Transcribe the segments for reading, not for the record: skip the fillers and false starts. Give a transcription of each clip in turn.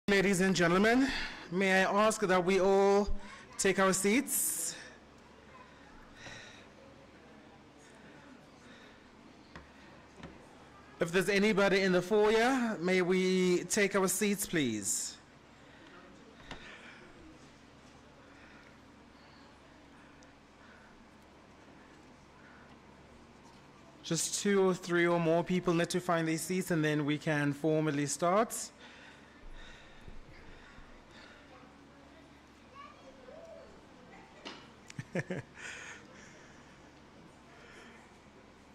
Ladies and gentlemen, may I ask that we all take our seats? If there's anybody in the foyer, may we take our seats, please? Just 2 or 3 or more people need to find their seats, and then we can formally start.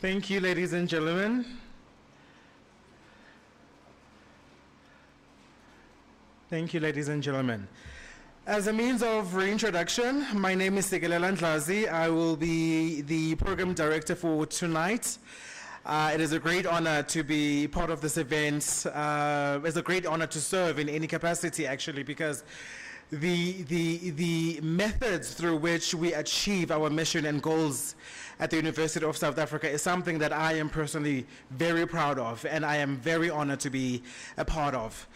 Thank you, ladies and gentlemen. Thank you, ladies and gentlemen. As a means of reintroduction, my name is Segelela Ndlazi. I will be the program director for tonight. It is a great honor to be part of this event. It's a great honor to serve in any capacity, actually, because the methods through which we achieve our mission and goals at the University of South Africa is something that I am personally very proud of, and I am very honored to be a part of.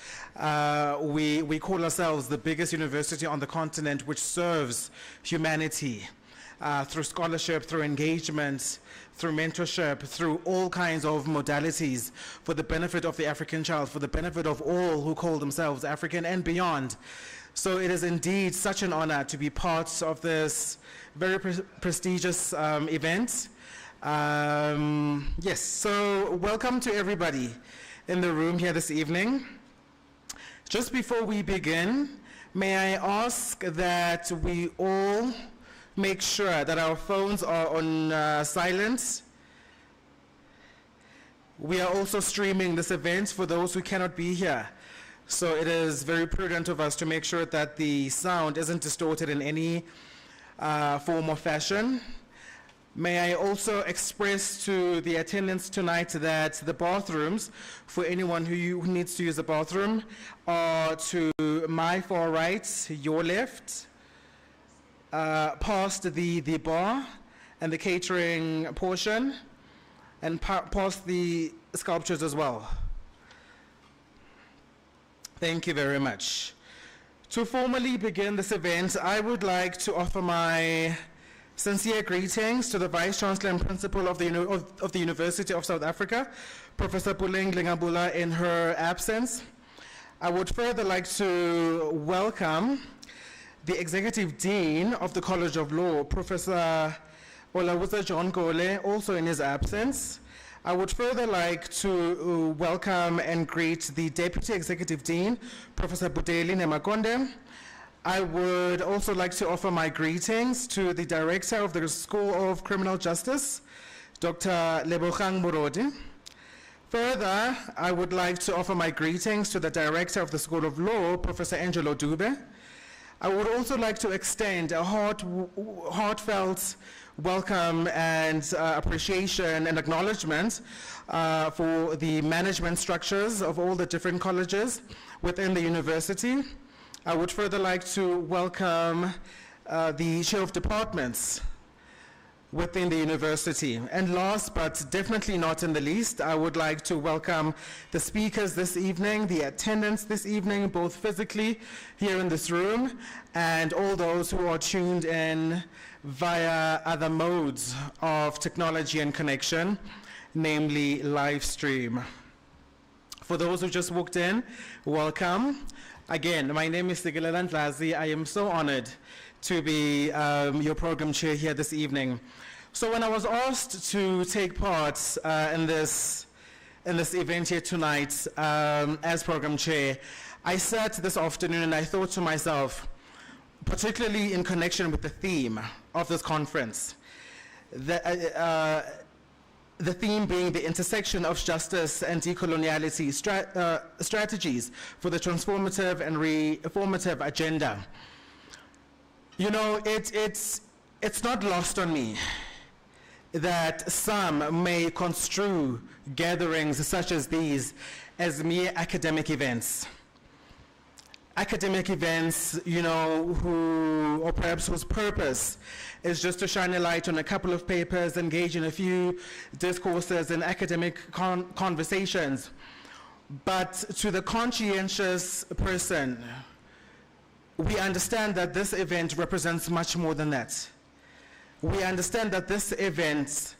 We call ourselves the biggest university on the continent which serves humanity through scholarship, through engagement, through mentorship, through all kinds of modalities for the benefit of the African child, for the benefit of all who call themselves African and beyond. So it is indeed such an honor to be part of this very prestigious event. Yes, so welcome to everybody in the room here this evening. Just before we begin, may I ask that we all make sure that our phones are on silent. We are also streaming this event for those who cannot be here. So it is very prudent of us to make sure that the sound isn't distorted in any form or fashion. May I also express to the attendants tonight that the bathrooms, for anyone who needs to use the bathroom, are to my far right, your left, past the bar and the catering portion, and past the sculptures as well. Thank you very much. To formally begin this event, I would like to offer my sincere greetings to the Vice Chancellor and Principal of the University of South Africa, Professor Puleng Lingabula, in her absence. I would further like to welcome the Executive Dean of the College of Law, Professor Olawusa John Gole, also in his absence. I would further like to welcome and greet the Deputy Executive Dean, Professor Budeli Nemakonde. I would also like to offer my greetings to the Director of the School of Criminal Justice, Dr. Lebogang Morodi. Further, I would like to offer my greetings to the Director of the School of Law, Professor Angelo Dube. I would also like to extend a heartfelt welcome and appreciation and acknowledgement for the management structures of all the different colleges within the university. I would further like to welcome the chair of departments within the university. And last but definitely not in the least, I would like to welcome the speakers this evening, the attendants this evening, both physically here in this room, and all those who are tuned in via other modes of technology and connection, namely live stream. For those who just walked in, welcome. Again, my name is Sigilela Ndlazi. I am so honored to be your program chair here this evening. So when I was asked to take part in this event here tonight as program chair, I sat this afternoon and I thought to myself, particularly in connection with the theme of this conference, the theme being the intersection of justice and decoloniality strategies for the transformative and reformative agenda. You know, it's not lost on me that some may construe gatherings such as these as mere academic events. Academic events, you know, or perhaps whose purpose is just to shine a light on a couple of papers, engage in a few discourses and academic conversations. But to the conscientious person, we understand that this event represents much more than that. We understand that this event,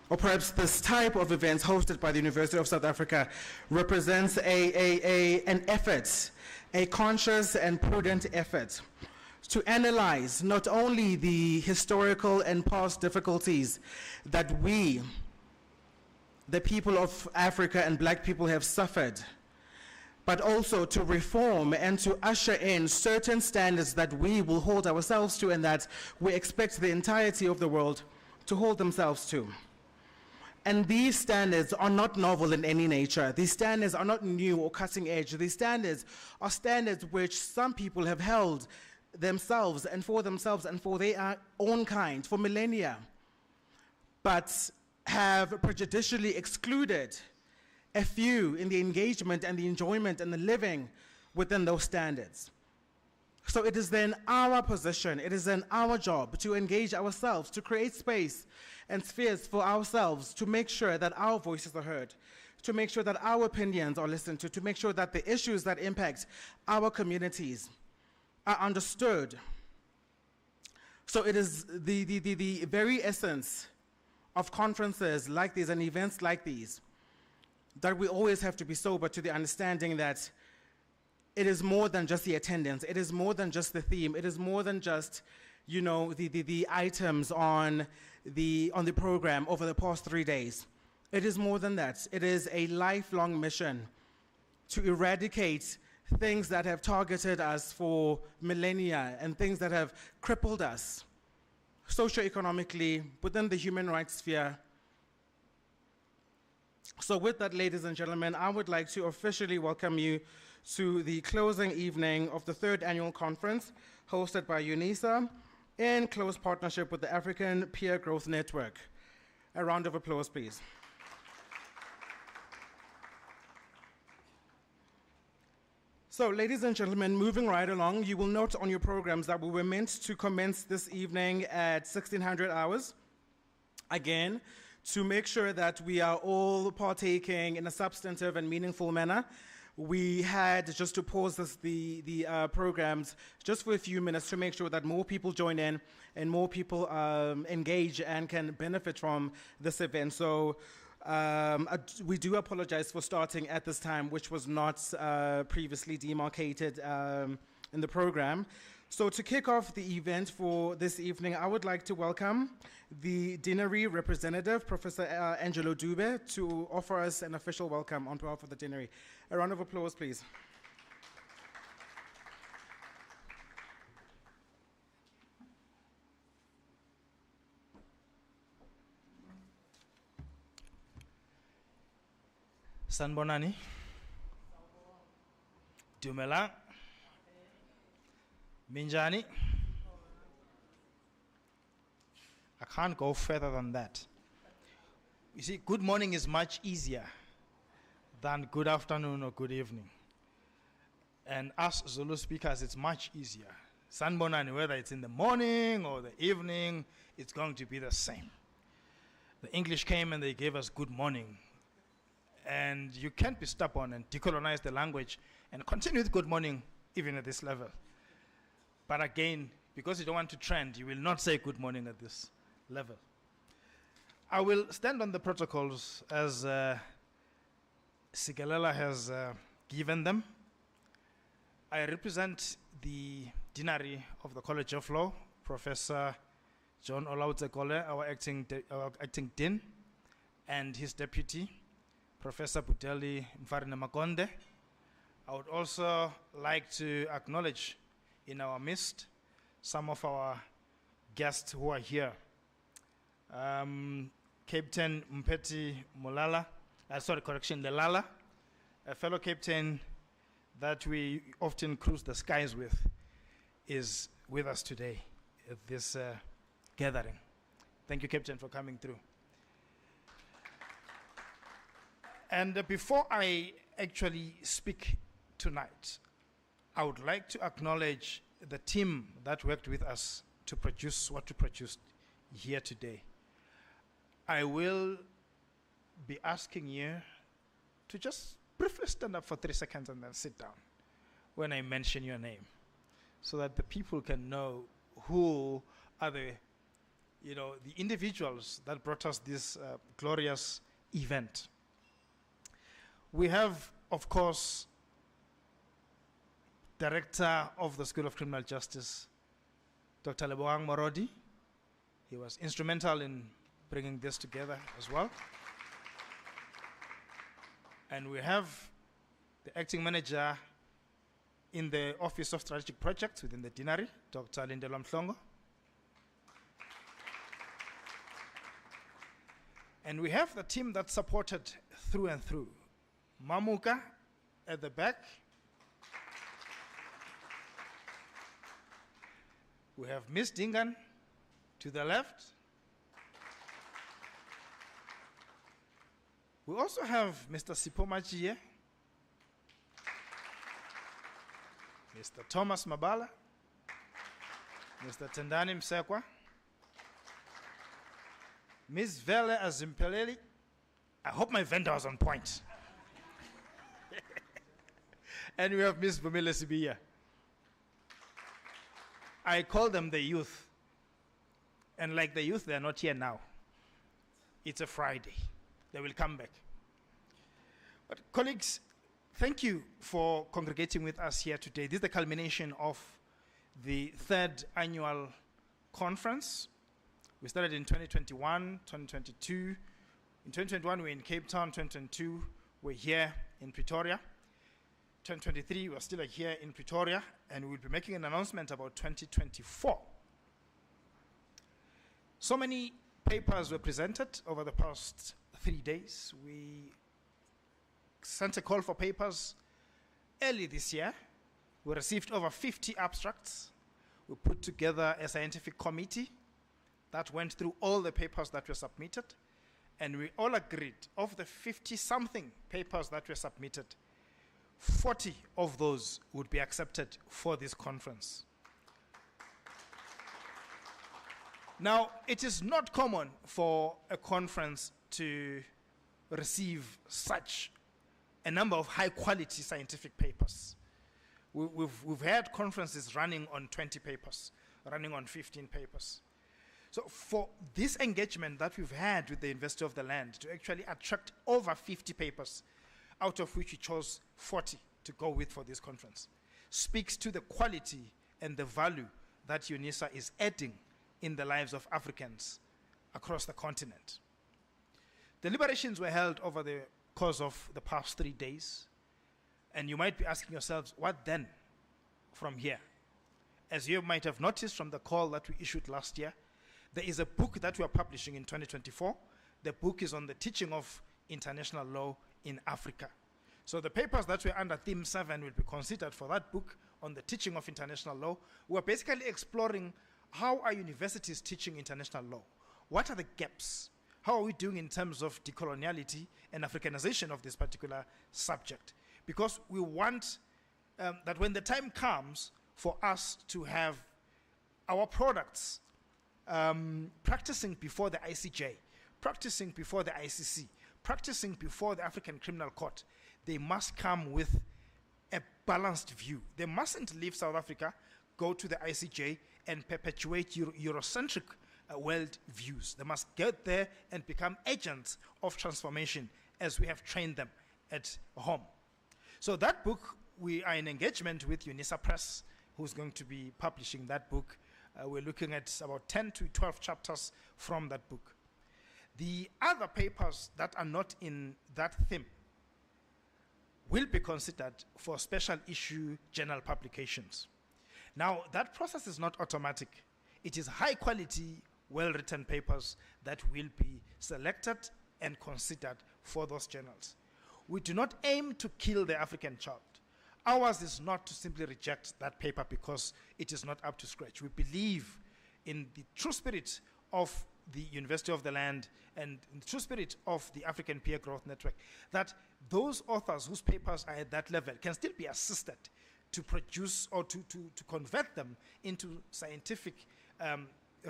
or perhaps this type of events hosted by the University of South Africa, represents an effort, a conscious and prudent effort to analyze not only the historical and past difficulties that we, the people of Africa and black people, have suffered, but also to reform and to usher in certain standards that we will hold ourselves to and that we expect the entirety of the world to hold themselves to. And these standards are not novel in any nature. These standards are not new or cutting edge. These standards are standards which some people have held themselves and for their own kind for millennia, but have prejudicially excluded a few in the engagement and the enjoyment and the living within those standards. So it is then our position, it is then our job to engage ourselves, to create space and spheres for ourselves, to make sure that our voices are heard, to make sure that our opinions are listened to make sure that the issues that impact our communities are understood. So it is the very essence of conferences like these and events like these that we always have to be sober to the understanding that it is more than just the attendance, it is more than just the theme, it is more than just, you know, the items on the program over the past 3 days. It is more than that. It is a lifelong mission to eradicate things that have targeted us for millennia and things that have crippled us socioeconomically within the human rights sphere. So with that, ladies and gentlemen, I would like to officially welcome you to the closing evening of the 3rd annual conference hosted by UNISA in close partnership with the African Peer Growth Network. A round of applause, please. So, ladies and gentlemen, moving right along, you will note on your programs that we were meant to commence this evening at 1600 hours. Again, to make sure that we are all partaking in a substantive and meaningful manner, we had just to pause the programs just for a few minutes to make sure that more people join in and more people engage and can benefit from this event. So we do apologize for starting at this time, which was not previously demarcated in the program. So to kick off the event for this evening, I would like to welcome the Deanery representative, Professor Angelo Dube, to offer us an official welcome on behalf of the Deanery. A round of applause, please. Sanbonani. Dumela. Minjani. I can't go further than that. You see, good morning is much easier than good afternoon or good evening. And us Zulu speakers, it's much easier. Sanbonani, whether it's in the morning or the evening, it's going to be the same. The English came and they gave us good morning. And you can't be stubborn and decolonize the language and continue with good morning even at this level. But again, because you don't want to trend, you will not say good morning at this level. I will stand on the protocols as Sigalela has given them. I represent the Deanry of the College of Law, Professor John Olautse-Kole, our acting Dean, and his deputy, Professor Buteli Mfarine-Makonde. I would also like to acknowledge in our midst some of our guests who are here. Captain Mpeti Mulala, Lelala, a fellow captain that we often cruise the skies with, is with us today at this gathering. Thank you, Captain, for coming through. And before I actually speak tonight, I would like to acknowledge the team that worked with us to produce what we produced here today. I will be asking you to just briefly stand up for 3 seconds and then sit down when I mention your name, so that the people can know who are the individuals that brought us this glorious event. We have, of course, Director of the School of Criminal Justice, Dr. Lebogang Morodi. He was instrumental in bringing this together as well. And we have the acting manager in the Office of Strategic Projects within the Deanry, Dr. Lindelwa Mhlongo. And we have the team that supported through and through. Mamuka at the back. We have Ms. Dingan to the left. We also have Mr. Sipomachie, Mr. Thomas Mabala, Mr. Tendani Msekwa, Ms. Vele Azimpeleli. I hope my vendor was on point. And we have Ms. Bumile Sibiya. I call them the youth. And like the youth, they are not here now. It's a Friday. They will come back. But colleagues, thank you for congregating with us here today. This is the culmination of the 3rd annual conference. We started in 2021, 2022. In 2021, we were in Cape Town. 2022, we're here in Pretoria. 2023, we're still here in Pretoria, and we'll be making an announcement about 2024. So many papers were presented over the past 3 days. We sent a call for papers early this year. We received over 50 abstracts. We put together a scientific committee that went through all the papers that were submitted, and we all agreed of the 50-something papers that were submitted, 40 of those would be accepted for this conference. Now, it is not common for a conference to receive such a number of high-quality scientific papers. We've had conferences running on 20 papers, running on 15 papers. So for this engagement that we've had with the University of the Land to actually attract over 50 papers, out of which we chose 40 to go with for this conference, speaks to the quality and the value that UNISA is adding in the lives of Africans across the continent. Deliberations were held over the course of the past 3 days, and you might be asking yourselves, what then from here? As you might have noticed from the call that we issued last year, there is a book that we are publishing in 2024. The book is on the teaching of international law in Africa. So the papers that were under Theme 7 will be considered for that book on the teaching of international law. We're basically exploring how are universities teaching international law? What are the gaps? How are we doing in terms of decoloniality and Africanization of this particular subject? Because we want that when the time comes for us to have our products practicing before the ICJ, practicing before the ICC, practicing before the African Criminal Court, they must come with a balanced view. They mustn't leave South Africa, go to the ICJ, and perpetuate Eurocentric world views. They must get there and become agents of transformation as we have trained them at home. So that book, we are in engagement with UNISA Press, who's going to be publishing that book. We're looking at about 10 to 12 chapters from that book. The other papers that are not in that theme will be considered for special issue journal publications. Now, that process is not automatic. It is high quality, well-written papers that will be selected and considered for those journals. We do not aim to kill the African child. Ours is not to simply reject that paper because it is not up to scratch. We believe in the true spirit of the University of the Land and in the true spirit of the African Peer Growth Network, that those authors whose papers are at that level can still be assisted to produce or to convert them into scientific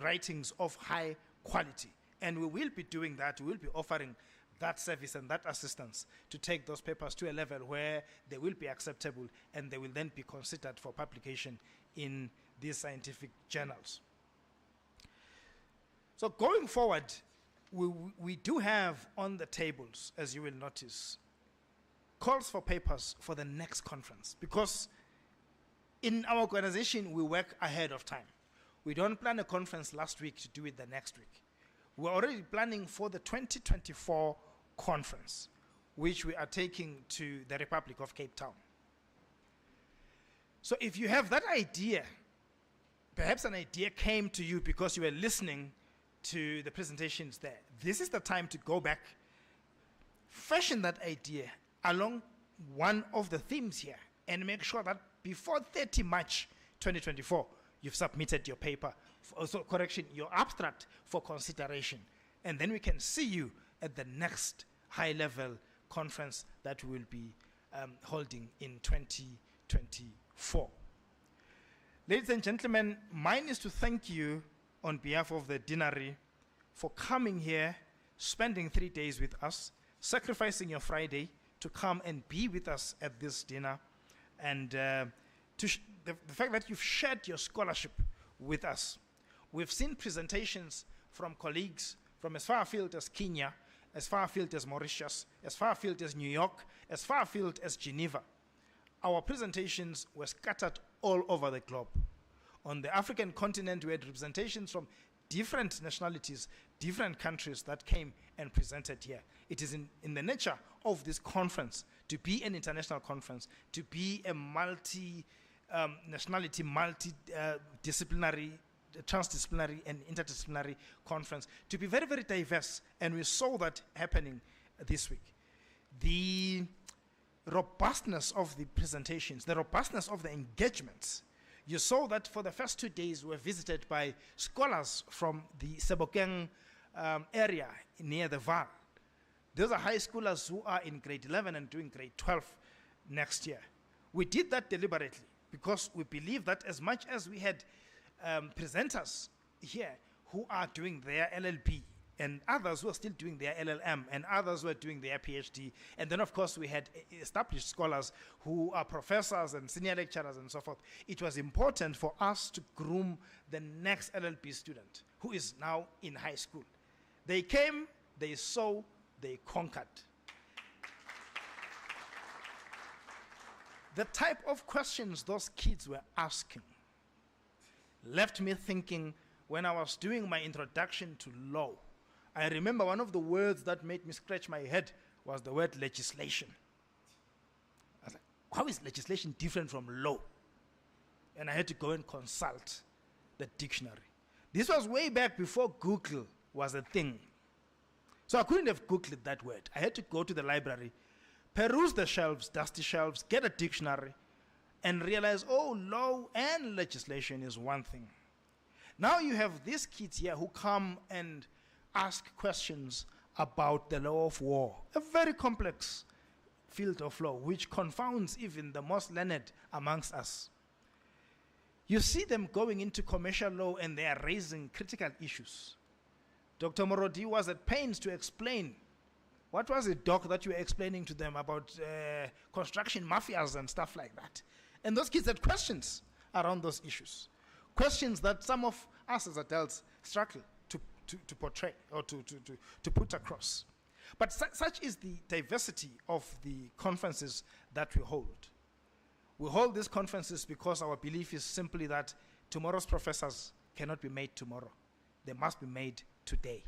writings of high quality. And we will be doing that. We will be offering that service and that assistance to take those papers to a level where they will be acceptable and they will then be considered for publication in these scientific journals. So going forward, we do have on the tables, as you will notice, calls for papers for the next conference, because in our organization, we work ahead of time. We don't plan a conference last week to do it the next week. We're already planning for the 2024 conference, which we are taking to the Republic of Cape Town. So if you have that idea, perhaps an idea came to you because you were listening to the presentations there, this is the time to go back, fashion that idea along one of the themes here, and make sure that before 30 March 2024, you've submitted your paper, your abstract for consideration. And then we can see you at the next high-level conference that we will be holding in 2024. Ladies and gentlemen, mine is to thank you on behalf of the Deanery for coming here, spending 3 days with us, sacrificing your Friday to come and be with us at this dinner, and the fact that you've shared your scholarship with us. We've seen presentations from colleagues from as far afield as Kenya, as far afield as Mauritius, as far afield as New York, as far afield as Geneva. Our presentations were scattered all over the globe. On the African continent, we had representations from different nationalities, different countries that came and presented here. It is in the nature of this conference to be an international conference, to be a multi-nationality, multi-disciplinary, transdisciplinary and interdisciplinary conference, to be very, very diverse, and we saw that happening this week. The robustness of the presentations, the robustness of the engagements, you saw that for the first 2 days we were visited by scholars from the Sebokeng area near the Vaal. Those are high schoolers who are in grade 11 and doing grade 12 next year. We did that deliberately because we believe that as much as we had presenters here who are doing their LLB and others who are still doing their LLM and others who are doing their PhD, and then of course we had established scholars who are professors and senior lecturers and so forth, it was important for us to groom the next LLB student who is now in high school. They came, they saw, they conquered. The type of questions those kids were asking left me thinking when I was doing my introduction to law. I remember one of the words that made me scratch my head was the word legislation. I was like, how is legislation different from law? And I had to go and consult the dictionary. This was way back before Google was a thing. So I couldn't have Googled that word. I had to go to the library peruse the shelves, dusty shelves, get a dictionary, and realize, oh, law and legislation is one thing. Now you have these kids here who come and ask questions about the law of war, a very complex field of law, which confounds even the most learned amongst us. You see them going into commercial law and they are raising critical issues. Dr. Morodi was at pains to explain. What was it, Doc, that you were explaining to them about construction mafias and stuff like that? And those kids had questions around those issues. Questions that some of us as adults struggle to portray or to put across. But such is the diversity of the conferences that we hold. We hold these conferences because our belief is simply that tomorrow's professors cannot be made tomorrow. They must be made today.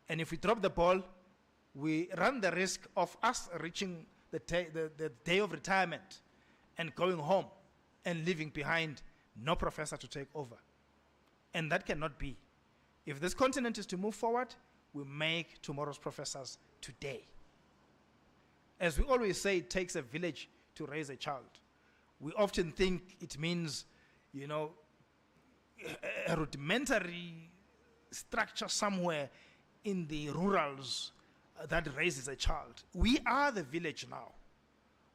And if we drop the ball, we run the risk of us reaching the day of retirement and going home and leaving behind no professor to take over. And that cannot be. If this continent is to move forward, we make tomorrow's professors today. As we always say, it takes a village to raise a child. We often think it means, you know, a rudimentary structure somewhere in the rurals that raises a child. We are the village now.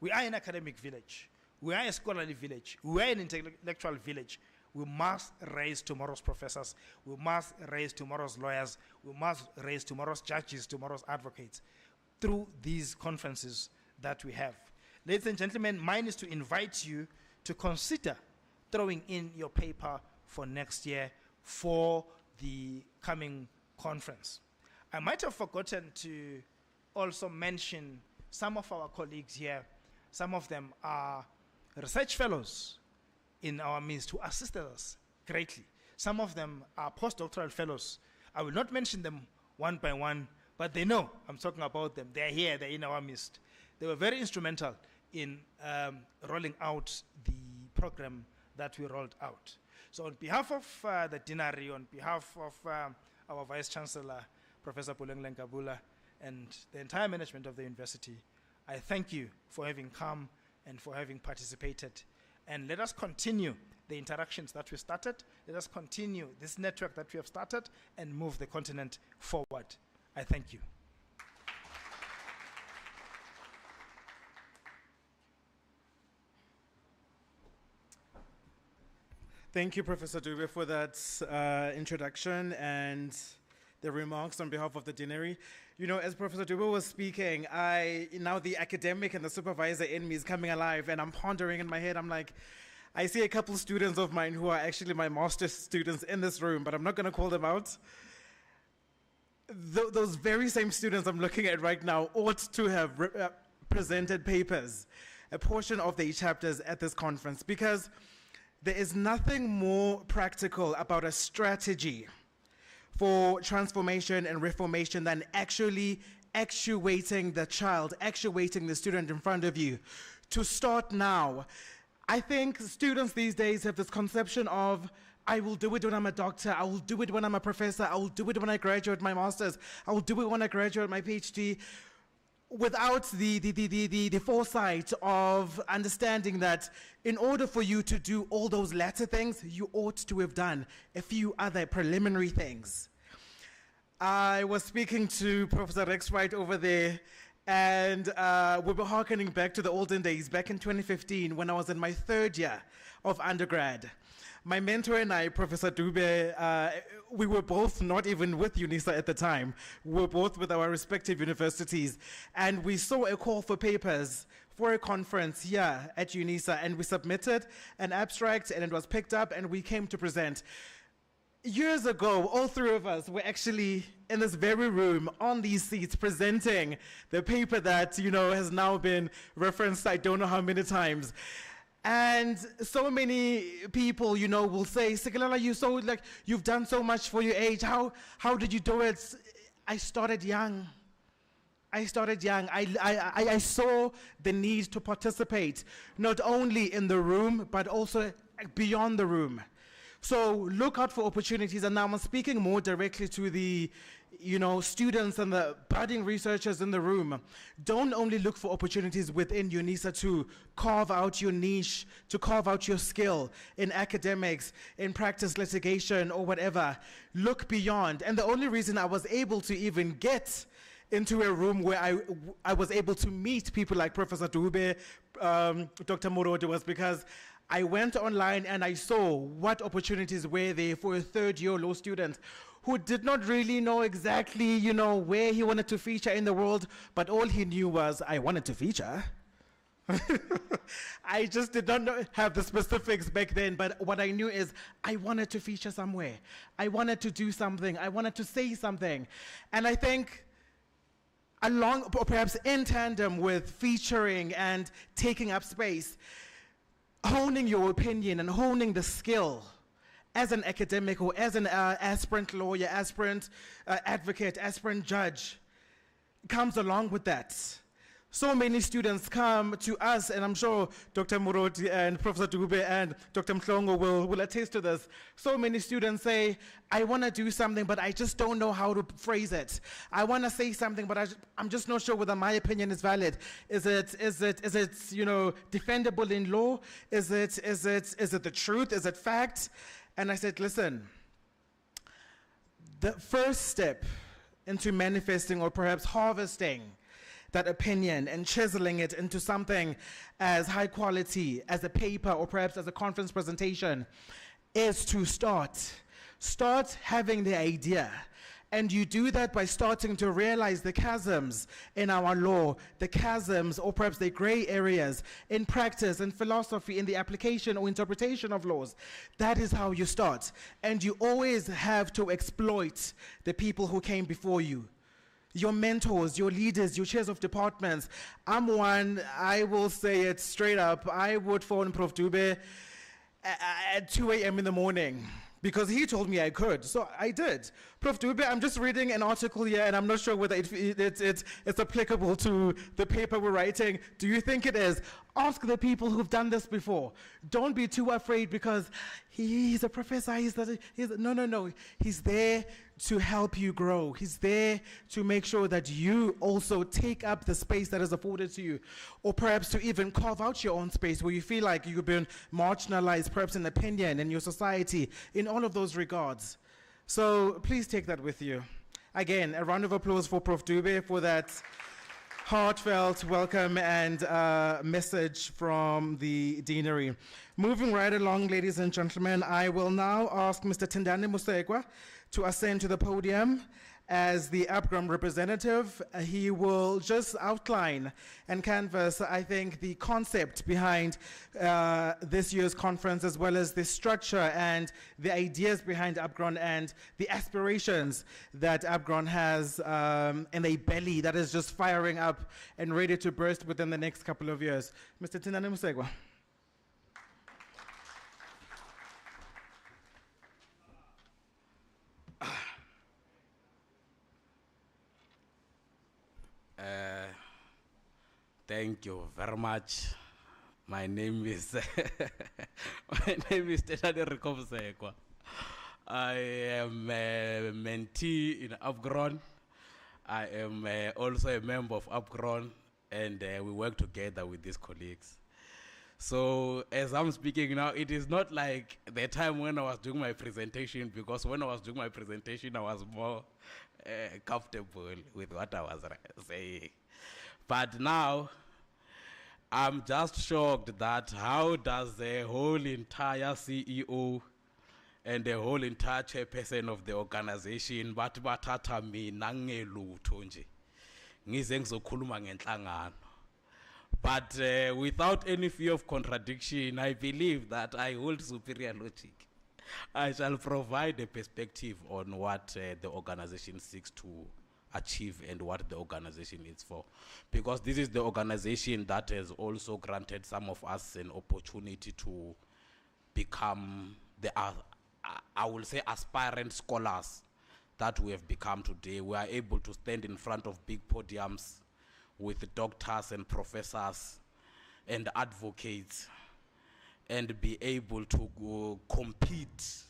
We are an academic village. We are a scholarly village. We are an intellectual village. We must raise tomorrow's professors. We must raise tomorrow's lawyers. We must raise tomorrow's judges, tomorrow's advocates through these conferences that we have. Ladies and gentlemen, mine is to invite you to consider throwing in your paper for next year for the coming conference. I might have forgotten to also mention some of our colleagues here. Some of them are research fellows in our midst who assisted us greatly. Some of them are postdoctoral fellows. I will not mention them one by one, but they know I'm talking about them. They're here, they're in our midst. They were very instrumental in rolling out the program that we rolled out. So on behalf of the deanery, on behalf of our Vice Chancellor, Professor Muckleneuk, and the entire management of the university, I thank you for having come and for having participated. And let us continue the interactions that we started. Let us continue this network that we have started and move the continent forward. I thank you. Thank you, Professor Dube, for that introduction and the remarks on behalf of the deanery. You know, as Professor Dube was speaking, now the academic and the supervisor in me is coming alive, and I'm pondering in my head. I'm like, I see a couple students of mine who are actually my master's students in this room, but I'm not going to call them out. Those very same students I'm looking at right now ought to have presented papers, a portion of the chapters at this conference, because there is nothing more practical about a strategy for transformation and reformation than actually actuating the child, actuating the student in front of you to start now. I think students these days have this conception of, I will do it when I'm a doctor, I will do it when I'm a professor, I will do it when I graduate my master's, I will do it when I graduate my PhD, without the foresight of understanding that in order for you to do all those latter things, you ought to have done a few other preliminary things. I was speaking to Professor Rex Wright over there, and we were hearkening back to the olden days, back in 2015, when I was in my third year of undergrad. My mentor and I, Professor Dube, we were both not even with UNISA at the time. We were both with our respective universities. And we saw a call for papers for a conference here at UNISA. And we submitted an abstract, and it was picked up, and we came to present. Years ago, all three of us were actually in this very room on these seats presenting the paper that, you know, has now been referenced I don't know how many times. And so many people, you know, will say, Sigalala, you've done so much for your age. How did you do it? I started young. I saw the need to participate, not only in the room, but also beyond the room. So look out for opportunities. And now I'm speaking more directly to the, students and the budding researchers in the room. Don't only look for opportunities within UNISA to carve out your niche, to carve out your skill in academics, in practice litigation, or whatever. Look beyond. And the only reason I was able to even get into a room where I was able to meet people like Professor Dube, Dr. Morodi, was because I went online and I saw what opportunities were there for a third-year law student who did not really know exactly, where he wanted to feature in the world, but all he knew was, I wanted to feature. I just did not have the specifics back then, but what I knew is I wanted to feature somewhere. I wanted to do something. I wanted to say something. And I think along, or perhaps in tandem with featuring and taking up space, honing your opinion and honing the skill as an academic or as an aspirant lawyer, aspirant advocate, aspirant judge comes along with that. So many students come to us, and I'm sure Dr. Morodi and Professor Dube and Dr. Mhlongo will attest to this. So many students say, I want to do something, but I just don't know how to phrase it. I want to say something, but I'm just not sure whether my opinion is valid. Is it defendable in law? Is it the truth? Is it fact? And I said, listen, the first step into manifesting or perhaps harvesting that opinion and chiseling it into something as high quality as a paper or perhaps as a conference presentation is to start having the idea. And you do that by starting to realize the chasms in our law, the chasms or perhaps the gray areas in practice and philosophy in the application or interpretation of laws. That is how you start. And you always have to exploit the people who came before you. Your mentors, your leaders, your chairs of departments. I'm one, I will say it straight up, I would phone Prof. Dube at 2 a.m. in the morning because he told me I could, so I did. Prof. Dube, I'm just reading an article here and I'm not sure whether it's applicable to the paper we're writing. Do you think it is? Ask the people who've done this before. Don't be too afraid because he's a professor, no. He's there to help you grow. He's there to make sure that you also take up the space that is afforded to you, or perhaps to even carve out your own space where you feel like you've been marginalized, perhaps in opinion, in your society, in all of those regards. So please take that with you. Again, a round of applause for Prof. Dube for that heartfelt welcome and message from the deanery. Moving right along, ladies and gentlemen, I will now ask Mr. Tindani Musekwa to ascend to the podium as the APGROM representative. He will just outline and canvass, I think, the concept behind this year's conference, as well as the structure and the ideas behind APGROM and the aspirations that APGROM has in a belly that is just firing up and ready to burst within the next couple of years. Mr. Tindani Musekwa. Thank you very much. My name is Tendani Musekwa. I am a mentee in APGROM. I am also a member of APGROM, and we work together with these colleagues. So as I'm speaking now, it is not like the time when I was doing my presentation, because when I was doing my presentation, I was more comfortable with what I was saying. But now, I'm just shocked that how does the whole entire CEO and the whole entire chairperson of the organization bathi bathatha mina ngelutho nje ngize ngizokhuluma ngenhlangano. But without any fear of contradiction, I believe that I hold superior logic. I shall provide a perspective on what the organization seeks to achieve and what the organization is for. Because this is the organization that has also granted some of us an opportunity to become the, I will say, aspirant scholars that we have become today. We are able to stand in front of big podiums with doctors and professors and advocates and be able to compete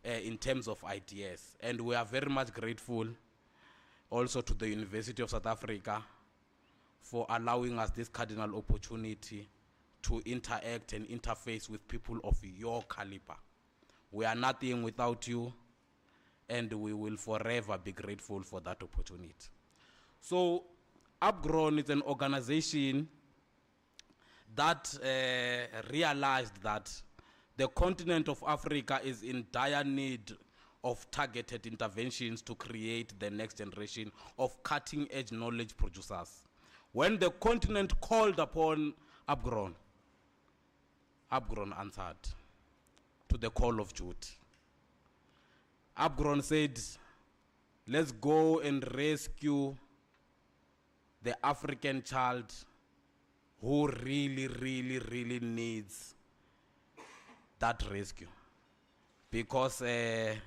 in terms of ideas. And we are very much grateful also to the University of South Africa for allowing us this cardinal opportunity to interact and interface with people of your caliber. We are nothing without you, and we will forever be grateful for that opportunity. So, Upgrown is an organization that realized that the continent of Africa is in dire need of targeted interventions to create the next generation of cutting-edge knowledge producers. When the continent called upon Upgrown answered to the call of duty. Upgrown said, let's go and rescue the African child who really, really, really needs that rescue. Because this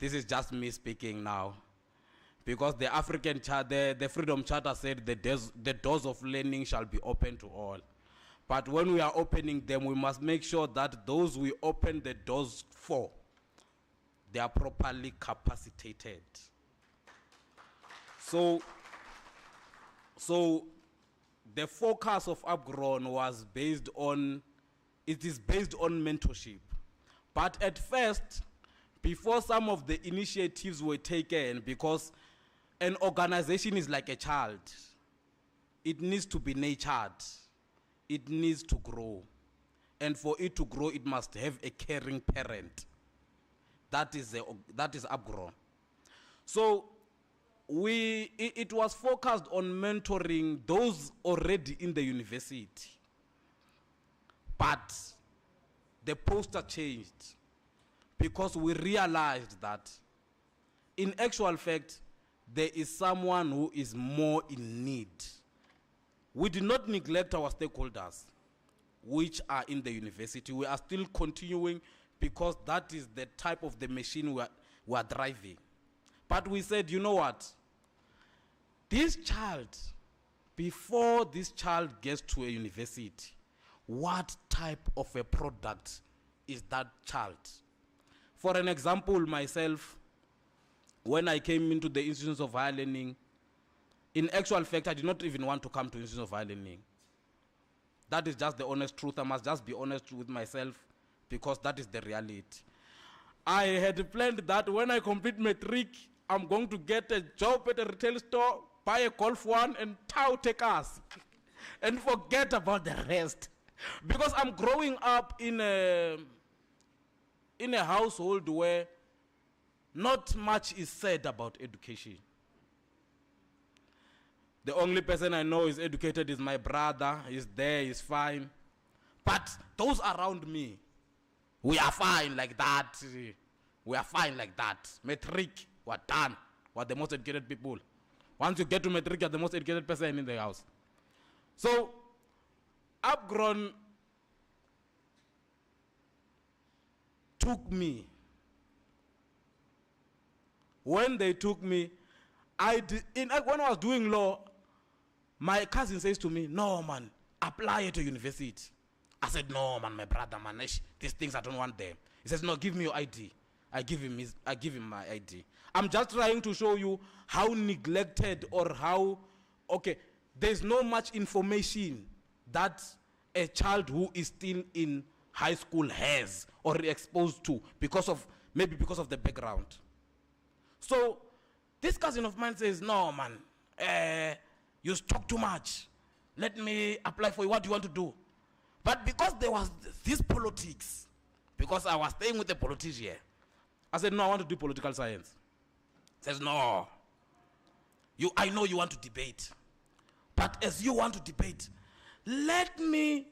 is just me speaking now. Because the African child, the Freedom Charter said the doors of learning shall be open to all. But when we are opening them, we must make sure that those we open the doors for, they are properly capacitated. So the focus of Upgrown was based on, it is based on mentorship. But at first, before some of the initiatives were taken, because an organization is like a child, it needs to be nurtured, it needs to grow. And for it to grow, it must have a caring parent. That is Upgrown. So it was focused on mentoring those already in the university. But the poster changed because we realized that in actual fact, there is someone who is more in need. We did not neglect our stakeholders, which are in the university. We are still continuing because that is the type of the machine we are driving. But we said, you know what? This child, before this child gets to a university, what type of a product is that child? For an example, myself, when I came into the institutions of higher learning, in actual fact, I did not even want to come to institutions of higher learning. That is just the honest truth. I must just be honest with myself because that is the reality. I had planned that when I complete matric, I'm going to get a job at a retail store, buy a Golf 1 and take us and forget about the rest. Because I'm growing up in a household where not much is said about education. The only person I know is educated is my brother. He's there, he's fine. But those around me, we are fine like that. We are fine like that. Matric, we're done. We're the most educated people. Once you get to matric, you're the most educated person in the house. So, Upgrown took me. When they took me, when I was doing law, my cousin says to me, no, man, apply it to university. I said, no, man, my brother, man, these things, I don't want them. He says, no, give me your ID. I give him my ID. I'm just trying to show you how neglected or how, there's no much information that a child who is still in high school has or exposed to maybe because of the background. So this cousin of mine says, no, man, you talk too much. Let me apply for you. What do you want to do? But because there was this politics, because I was staying with the politician, I said, no, I want to do political science. He says, no. I know you want to debate. But as you want to debate, let me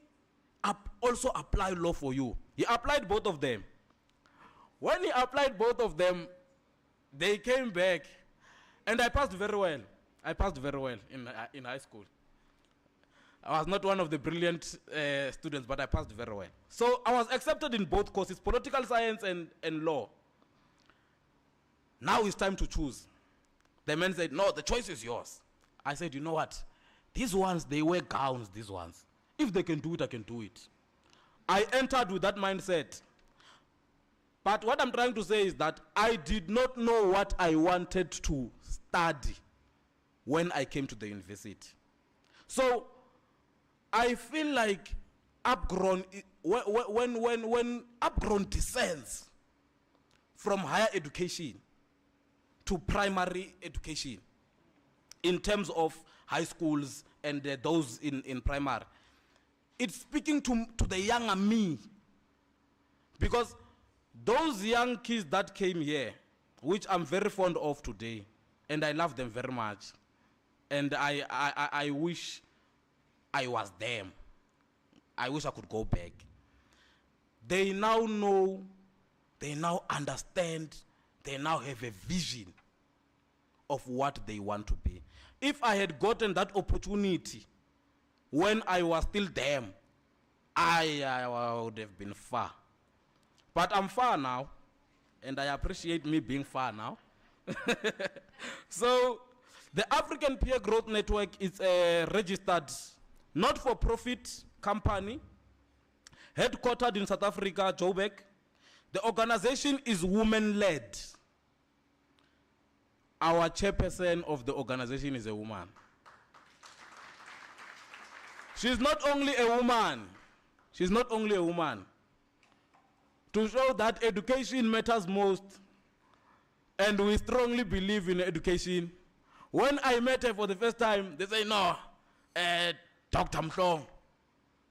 also apply law for you. He applied both of them. When he applied both of them, they came back, and I passed very well. I passed very well in high school. I was not one of the brilliant students, but I passed very well. So I was accepted in both courses, political science and law. Now it's time to choose. The man said, no, the choice is yours. I said, you know what? These ones, they wear gowns, these ones. If they can do it, I can do it. I entered with that mindset. But what I'm trying to say is that I did not know what I wanted to study when I came to the university. So I feel like upgrown, when upgrown descends from higher education to primary education in terms of high schools and those in primary, it's speaking to the younger me. Because those young kids that came here, which I'm very fond of today, and I love them very much, and I wish I was them. I wish I could go back. They now know, they now understand, they now have a vision of what they want to be. If I had gotten that opportunity when I was still them, I would have been far. But I'm far now, and I appreciate me being far now. So the African Peer Growth Network is a registered not-for-profit company headquartered in South Africa, Joburg. The organization is women-led. Our chairperson of the organization is a woman. She's not only a woman, she's not only a woman. To show that education matters most, and we strongly believe in education. When I met her for the first time, they say, no, Dr. Mhlong.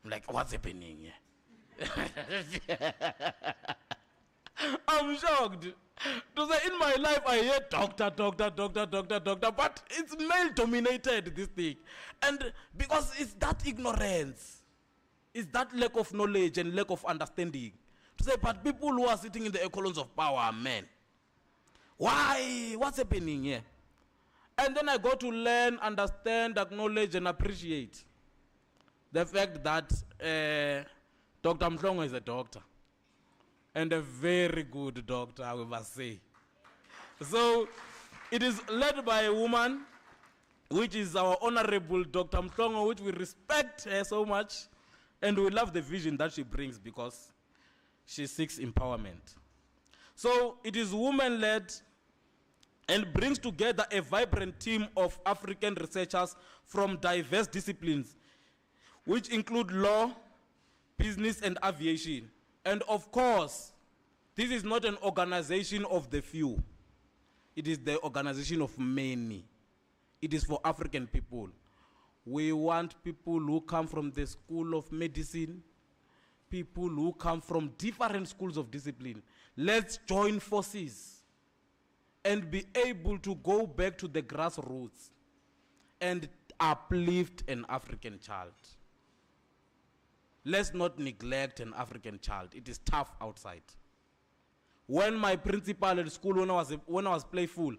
I'm like, what's happening here? I'm shocked. To say, in my life, I hear doctor, but it's male-dominated, this thing. And because it's that ignorance, it's that lack of knowledge and lack of understanding. To say, but people who are sitting in the echelons of power are men. Why? What's happening here? And then I go to learn, understand, acknowledge, and appreciate the fact that Dr. Mhlongo is a doctor. And a very good doctor, I must say. So it is led by a woman, which is our Honorable Dr. Mhlongo, which we respect her so much. And we love the vision that she brings because she seeks empowerment. So it is woman-led and brings together a vibrant team of African researchers from diverse disciplines, which include law, business, and aviation. And of course, this is not an organization of the few. It is the organization of many. It is for African people. We want people who come from the School of Medicine, people who come from different schools of discipline. Let's join forces and be able to go back to the grassroots and uplift an African child. Let's not neglect an African child. It is tough outside. When my principal at school, when I was playful,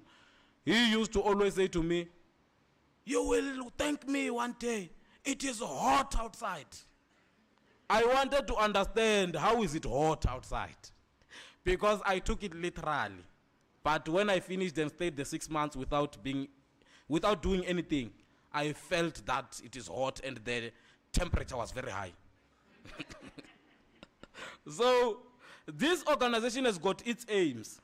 he used to always say to me, "You will thank me one day. It is hot outside." I wanted to understand how is it hot outside, because I took it literally. But when I finished and stayed the 6 months without doing anything, I felt that it is hot and the temperature was very high. So this organization has got its aims.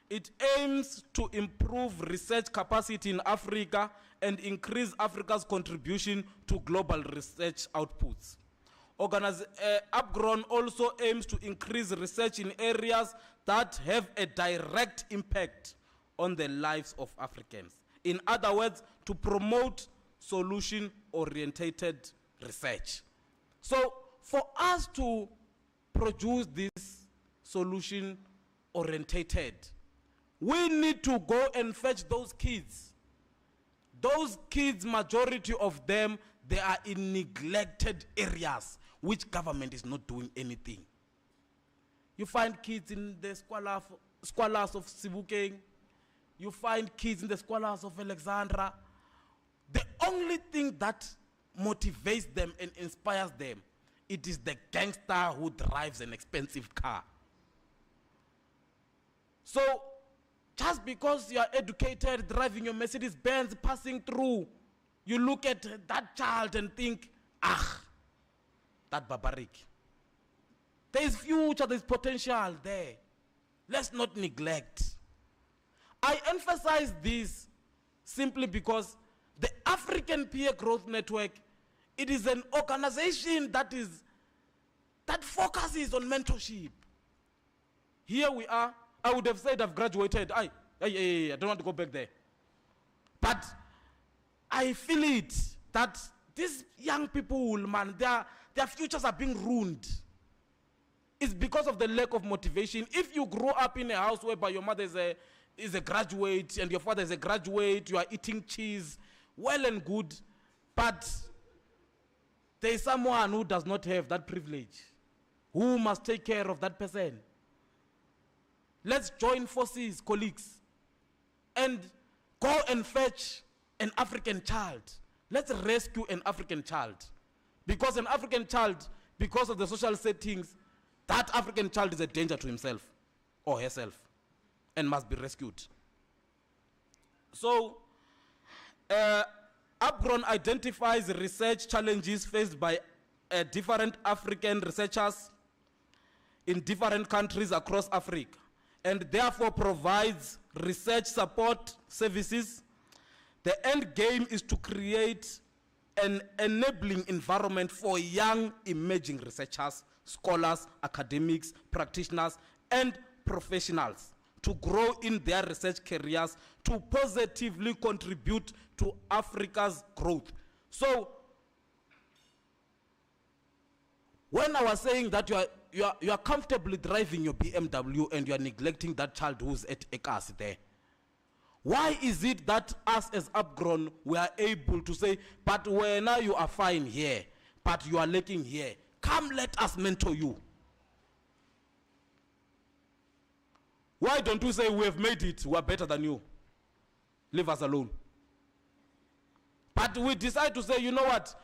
It aims to improve research capacity in Africa and increase Africa's contribution to global research outputs. Upgrown also aims to increase research in areas that have a direct impact on the lives of Africans. In other words, to promote solution-oriented research. So for us to produce this solution-oriented, we need to go and fetch those kids. Those kids, majority of them, they are in neglected areas, which government is not doing anything. You find kids in the squalors of Sibukeng. You find kids in the squalors of Alexandra. The only thing that motivates them and inspires them, it is the gangster who drives an expensive car. So, just because you are educated, driving your Mercedes-Benz, passing through, you look at that child and think, ah, that barbaric. There is future, there is potential there. Let's not neglect. I emphasize this simply because the African Peer Growth Network, it is an organization that focuses on mentorship. Here we are. I would have said I've graduated. I don't want to go back there. But I feel it that these young people, man, their futures are being ruined. It's because of the lack of motivation. If you grow up in a house whereby your mother is a graduate and your father is a graduate, you are eating cheese, well and good, but there is someone who does not have that privilege, who must take care of that person. Let's join forces, colleagues, and go and fetch an African child. Let's rescue an African child. Because an African child, because of the social settings, that African child is a danger to himself or herself and must be rescued. So, UPGRON identifies research challenges faced by different African researchers in different countries across Africa, and therefore provides research support services. The end game is to create an enabling environment for young emerging researchers, scholars, academics, practitioners, and professionals to grow in their research careers to positively contribute to Africa's growth. So, when I was saying that you are comfortably driving your BMW and you are neglecting that child who's at Ekasi there, why is it that us as UPGRON, we are able to say, but when now you are fine here, but you are lacking here, come let us mentor you? Why don't we say we have made it, we are better than you, leave us alone? But we decide to say, you know what,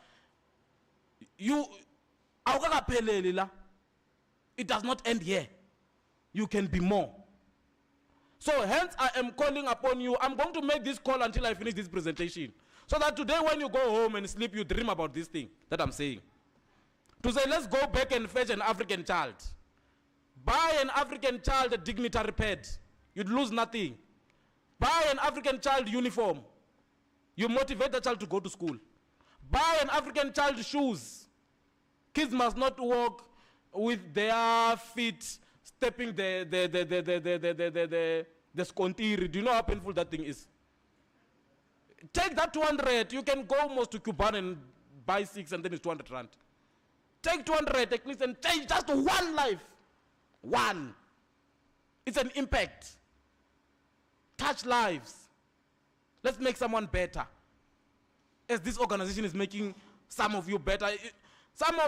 it does not end here. You can be more. So hence I am calling upon you. I'm going to make this call until I finish this presentation. So that today when you go home and sleep, you dream about this thing that I'm saying. To say, let's go back and fetch an African child. Buy an African child a dignitary pad. You'd lose nothing. Buy an African child uniform. You motivate the child to go to school. Buy an African child shoes. Kids must not walk with their feet stepping the scontiri. Do you know how painful that thing is? Take that 200. You can go almost to Cuban and buy 6 and then it's 200 rand. Take 200 at least and change just one life. One. It's an impact. Touch lives. Let's make someone better. As this organization is making some of you better. Some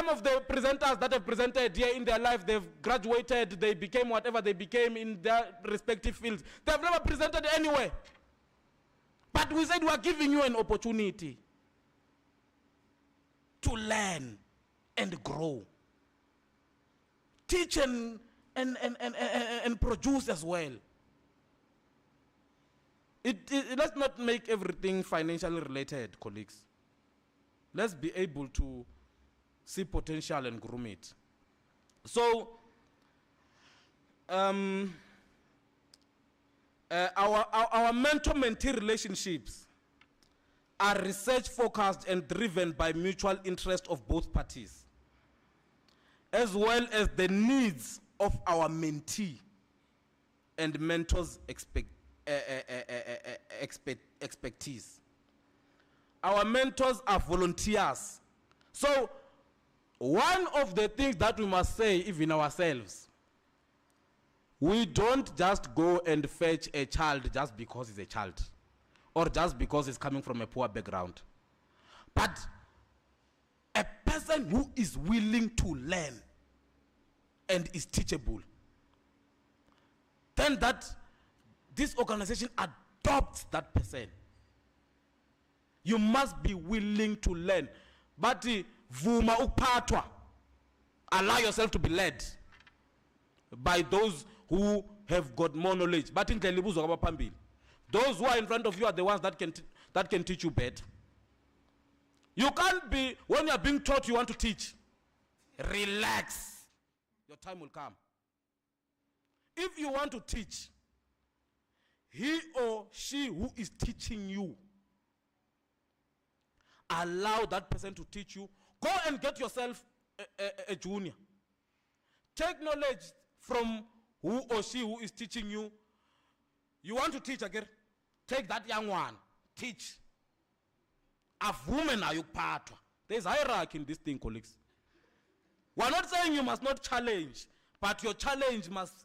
of the presenters that have presented here in their life, they've graduated, they became whatever they became in their respective fields. They've never presented anywhere. But we said we are giving you an opportunity to learn and grow. Teach and produce as well. Let's not make everything financially related, colleagues. Let's be able to see potential and groom it. So, our mentor-mentee relationships are research-focused and driven by mutual interest of both parties, as well as the needs of our mentee and mentors' expertise. Our mentors are volunteers. So, one of the things that we must say, even ourselves, we don't just go and fetch a child just because he's a child, or just because he's coming from a poor background. But a person who is willing to learn and is teachable, then that this organization adopts that person. You must be willing to learn. But vuma upatwa, allow yourself to be led by those who have got more knowledge. But in those who are in front of you are the ones that can teach you better. You can't be, when you are being taught, you want to teach. Relax. Your time will come. If you want to teach, he or she who is teaching you, allow that person to teach you. Go and get yourself a junior. Take knowledge from who or she who is teaching you. You want to teach again? Take that young one. Teach. There's hierarchy in this thing, colleagues. We're not saying you must not challenge, but your challenge must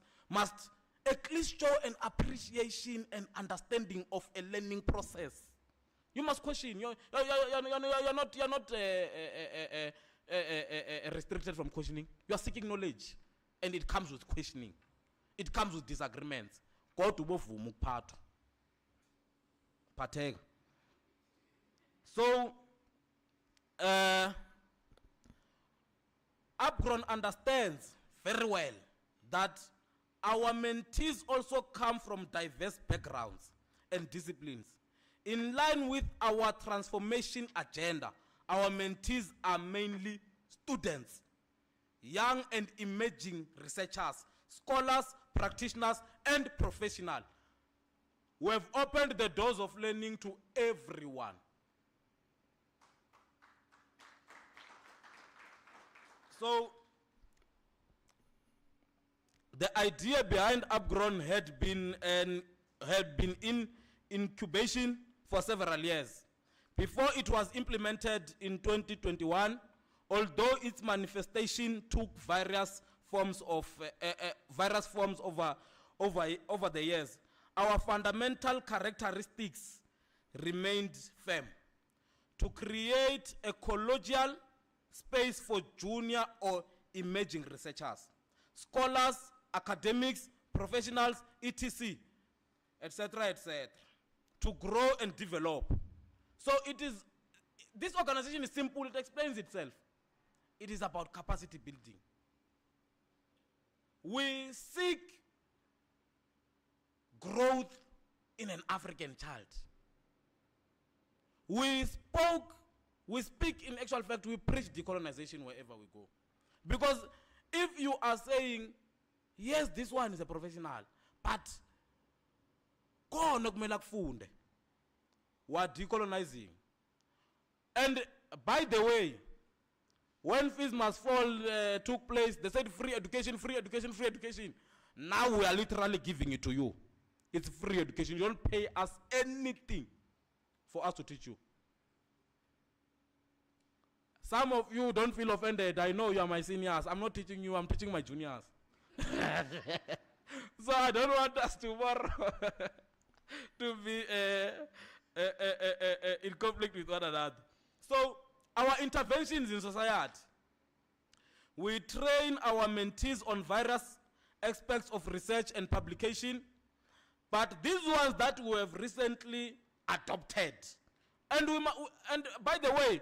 at least show an appreciation and understanding of a learning process. You must question. You're not restricted from questioning. You are seeking knowledge, and it comes with questioning. It comes with disagreements. Go to bovumu part. Partake. So, Upgrown understands very well that our mentees also come from diverse backgrounds and disciplines. In line with our transformation agenda, our mentees are mainly students, young and emerging researchers, scholars, practitioners, and professionals. We have opened the doors of learning to everyone. So, the idea behind Upgrown had been in incubation for several years. Before it was implemented in 2021, although its manifestation took various forms over the years, our fundamental characteristics remained firm. To create a collegial space for junior or emerging researchers, scholars, academics, professionals, etc., etc., to grow and develop. So this organization is simple, it explains itself. It is about capacity building. We seek growth in an African child. We speak in actual fact, we preach decolonization wherever we go. Because if you are saying, yes, this one is a professional, but we're decolonizing. And by the way, when Fees Must Fall took place, they said free education, free education, free education. Now we are literally giving it to you. It's free education. You don't pay us anything for us to teach you. Some of you don't feel offended. I know you are my seniors. I'm not teaching you, I'm teaching my juniors. So I don't want us tomorrow to be in conflict with one another. So our interventions in society, we train our mentees on various aspects of research and publication, but these ones that we have recently adopted. And by the way,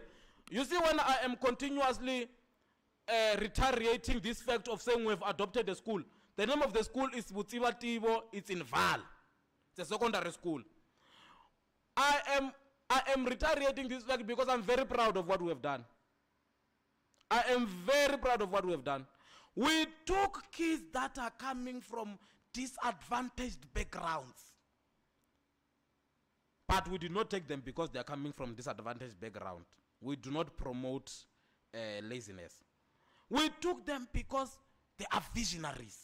you see, when I am continuously reiterating this fact of saying we've adopted a school, the name of the school is Mutsiba Tibo, it's in Val. It's a secondary school. I am reiterating this fact because I'm very proud of what we have done. I am very proud of what we have done. We took kids that are coming from disadvantaged backgrounds. But we did not take them because they are coming from disadvantaged background. We do not promote laziness. We took them because they are visionaries.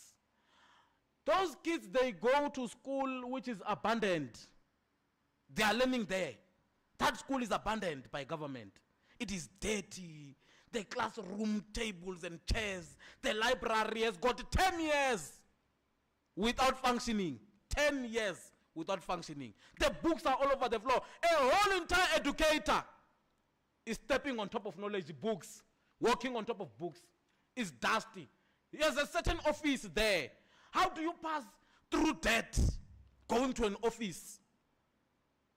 Those kids, they go to school which is abandoned. They are learning there. That school is abandoned by government. It is dirty. The classroom tables and chairs. The library has got 10 years without functioning. 10 years without functioning. The books are all over the floor. A whole entire educator is stepping on top of knowledge books, walking on top of books. It's dusty. There's a certain office there. How do you pass through that? Going to an office,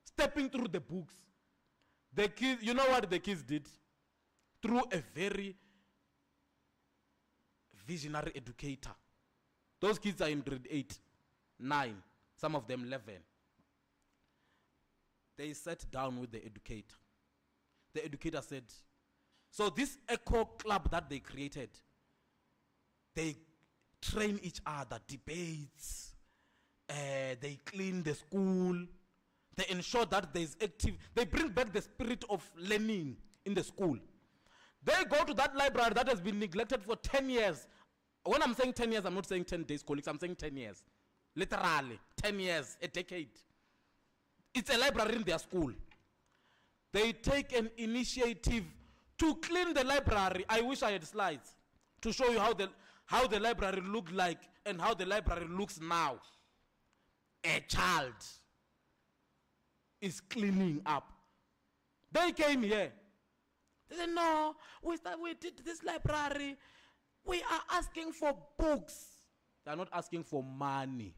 stepping through the books. The kids, you know what the kids did? Through a very visionary educator. Those kids are in grade 8, 9, some of them 11. They sat down with the educator. The educator said, so this echo club that they created, they train each other, debates, they clean the school, they ensure that there's active, they bring back the spirit of learning in the school. They go to that library that has been neglected for 10 years. When I'm saying 10 years, I'm not saying 10 days, colleagues, I'm saying 10 years. Literally, 10 years, a decade. It's a library in their school. They take an initiative to clean the library. I wish I had slides to show you how the library looked like and how the library looks now. A child is cleaning up. They came here. They said, no, we did this library. We are asking for books. They are not asking for money.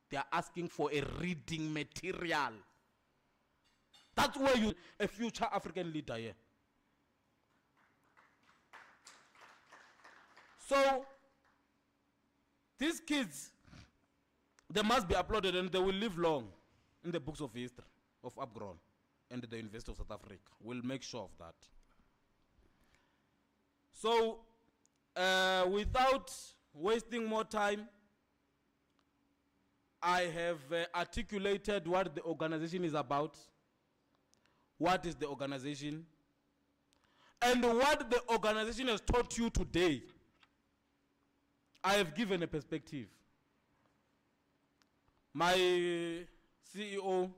They are asking for a reading material. That's where you, a future African leader here. So, these kids, they must be applauded and they will live long in the books of history of Upgrown and the University of South Africa. We'll make sure of that. So, without wasting more time, I have articulated what the organization is about, what is the organization, and what the organization has taught you today. I have given a perspective. My CEO,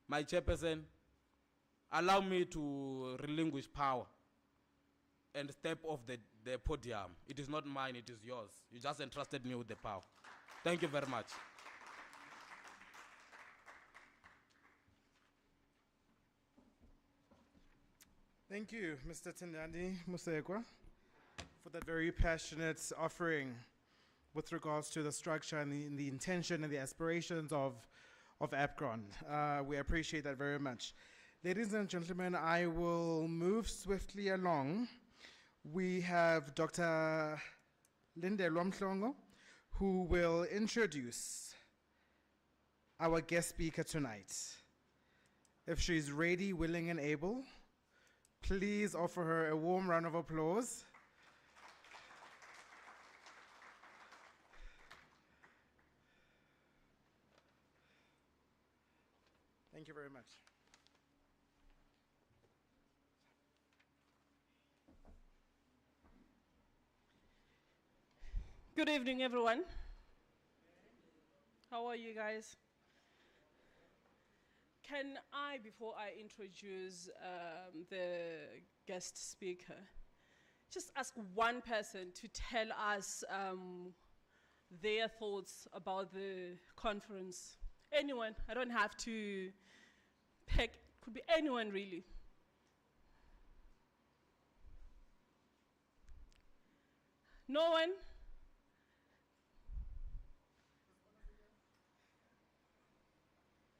my chairperson, allow me to relinquish power and step off the podium. It is not mine, it is yours. You just entrusted me with the power. Thank you very much. Thank you, Mr. Tindani Musekwa, for that very passionate offering with regards to the structure and the intention and the aspirations of APGRON. We appreciate that very much. Ladies and gentlemen, I will move swiftly along. We have Dr. Lindelwa Mhlongo, who will introduce our guest speaker tonight. If she's ready, willing, and able, please offer her a warm round of applause. Thank you very much. Good evening, everyone. How are you guys? Can I, before I introduce the guest speaker, just ask one person to tell us their thoughts about the conference? Anyone, I don't have to pick, could be anyone really. No one?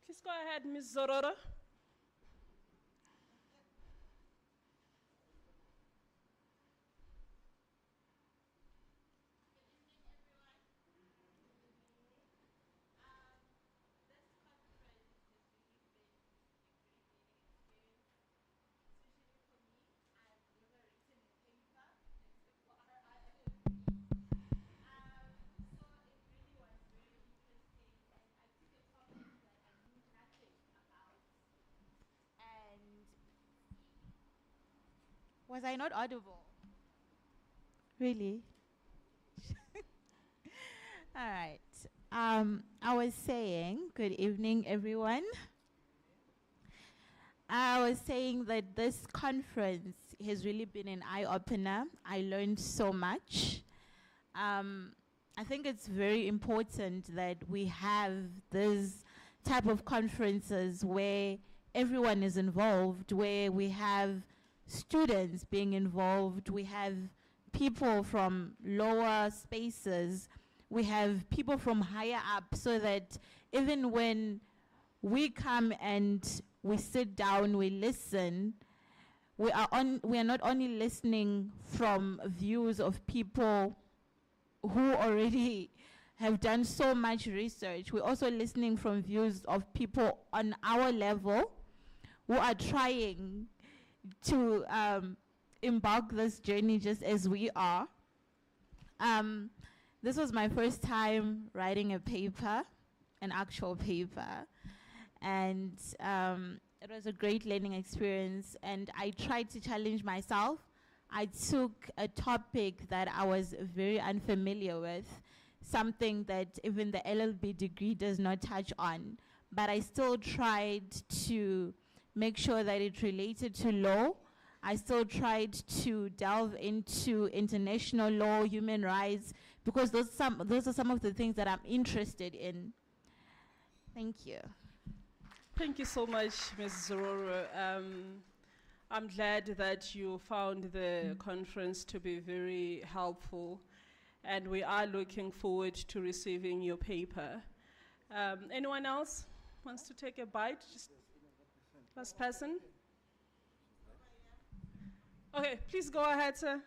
Please go ahead, Ms. Zororo. Was I not audible? Really? All right. I was saying, good evening, everyone. I was saying that this conference has really been an eye-opener. I learned so much. I think it's very important that we have this type of conferences where everyone is involved, where we have students being involved, we have people from lower spaces, we have people from higher up, so that even when we come and we sit down, we listen, we are not only listening from views of people who already have done so much research, we're also listening from views of people on our level who are trying to embark this journey just as we are. This was my first time writing a paper, an actual paper. And it was a great learning experience. And I tried to challenge myself. I took a topic that I was very unfamiliar with, something that even the LLB degree does not touch on. But I still tried to make sure that it related to law. I still tried to delve into international law, human rights, because those are some of the things that I'm interested in. Thank you. Thank you so much, Ms. Zororo. I'm glad that you found the conference to be very helpful, and we are looking forward to receiving your paper. Anyone else wants to take a bite? Just last person. Okay, please go ahead, sir.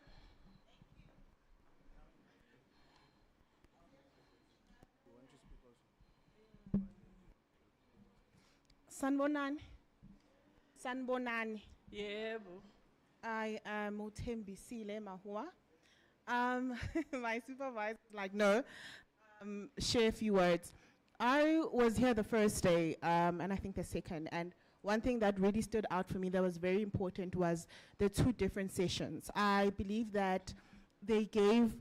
Sanbonani. Sanbonani. Yebo. I am Utembisile Mahua. My supervisor is like, no, share a few words. I was here the first day, and I think the second, and one thing that really stood out for me that was very important was the two different sessions. I believe that they gave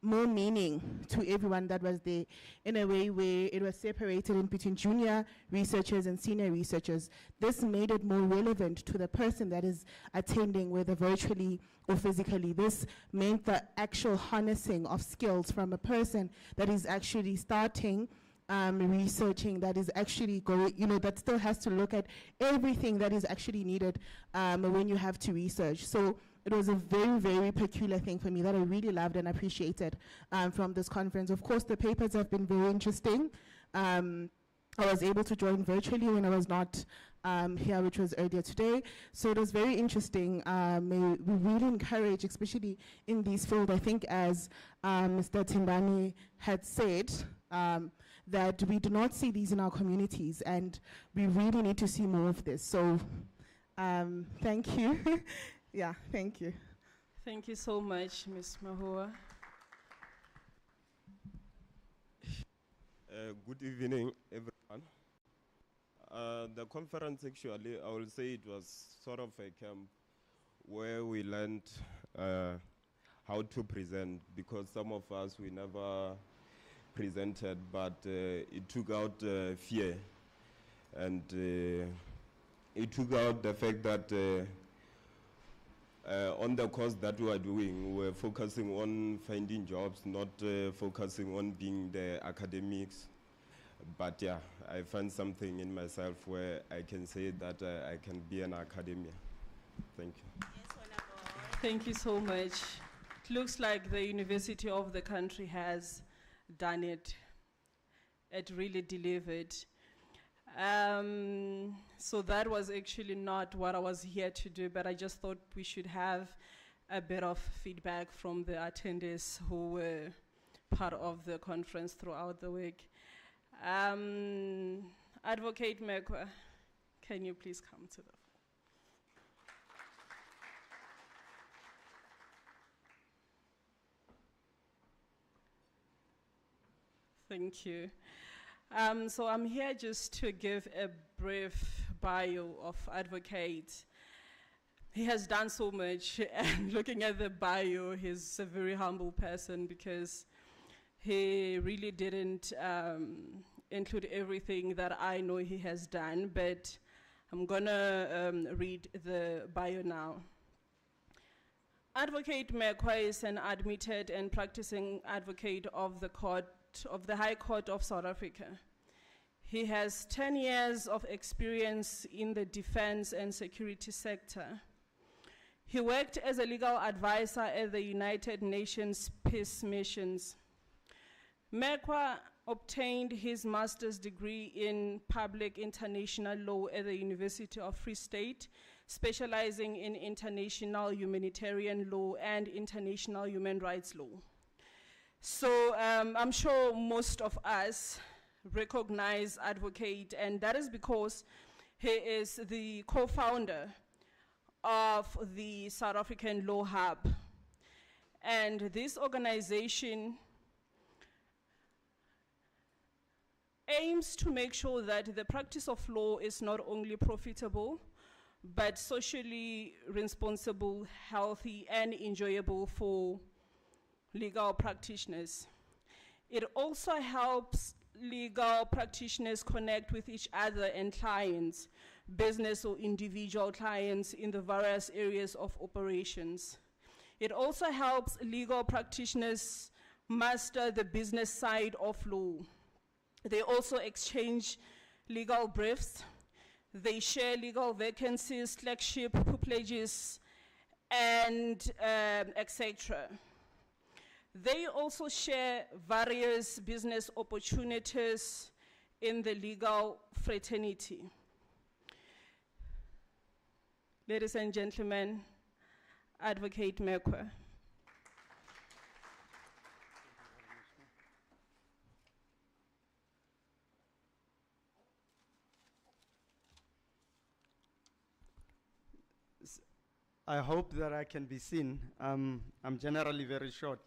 more meaning to everyone that was there in a way where it was separated in between junior researchers and senior researchers. This made it more relevant to the person that is attending, whether virtually or physically. This meant the actual harnessing of skills from a person that is actually starting researching, that is actually going, that still has to look at everything that is actually needed when you have to research. So it was a very, very peculiar thing for me that I really loved and appreciated from this conference. Of course, the papers have been very interesting. I was able to join virtually when I was not here, which was earlier today. So it was very interesting. We really encourage, especially in these fields, I think as Mr. Timbani had said, that we do not see these in our communities, and we really need to see more of this. So thank you. Yeah, thank you. Thank you so much, Ms. Mahua. Good evening, everyone. The conference, actually, I will say it was sort of a camp where we learned how to present, because some of us, we never presented, but it took out fear, and it took out the fact that on the course that we are doing, we're focusing on finding jobs, not focusing on being the academics. But yeah, I find something in myself where I can say that I can be an academia. Thank you. Thank you so much. It looks like the university of the country has done it. It really delivered. So that was actually not what I was here to do, but I just thought we should have a bit of feedback from the attendees who were part of the conference throughout the week. Advocate Mekwa, can you please come to the floor? Thank you. So I'm here just to give a brief bio of Advocate. He has done so much, and looking at the bio, he's a very humble person because he really didn't include everything that I know he has done, but I'm gonna read the bio now. Advocate Mekwa is an admitted and practicing advocate of the High Court of South Africa. He has 10 years of experience in the defense and security sector. He worked as a legal advisor at the United Nations Peace Missions. Mekwa obtained his master's degree in public international law at the University of Free State, specializing in international humanitarian law and international human rights law. So I'm sure most of us recognize Advocate, and that is because he is the co-founder of the South African Law Hub. And this organization aims to make sure that the practice of law is not only profitable, but socially responsible, healthy, and enjoyable for legal practitioners. It also helps legal practitioners connect with each other and clients, business or individual clients in the various areas of operations. It also helps legal practitioners master the business side of law. They also exchange legal briefs. They share legal vacancies, clerkship, pupilages, and etc. They also share various business opportunities in the legal fraternity. Ladies and gentlemen, Advocate Muckleneuk. I hope that I can be seen. I'm generally very short.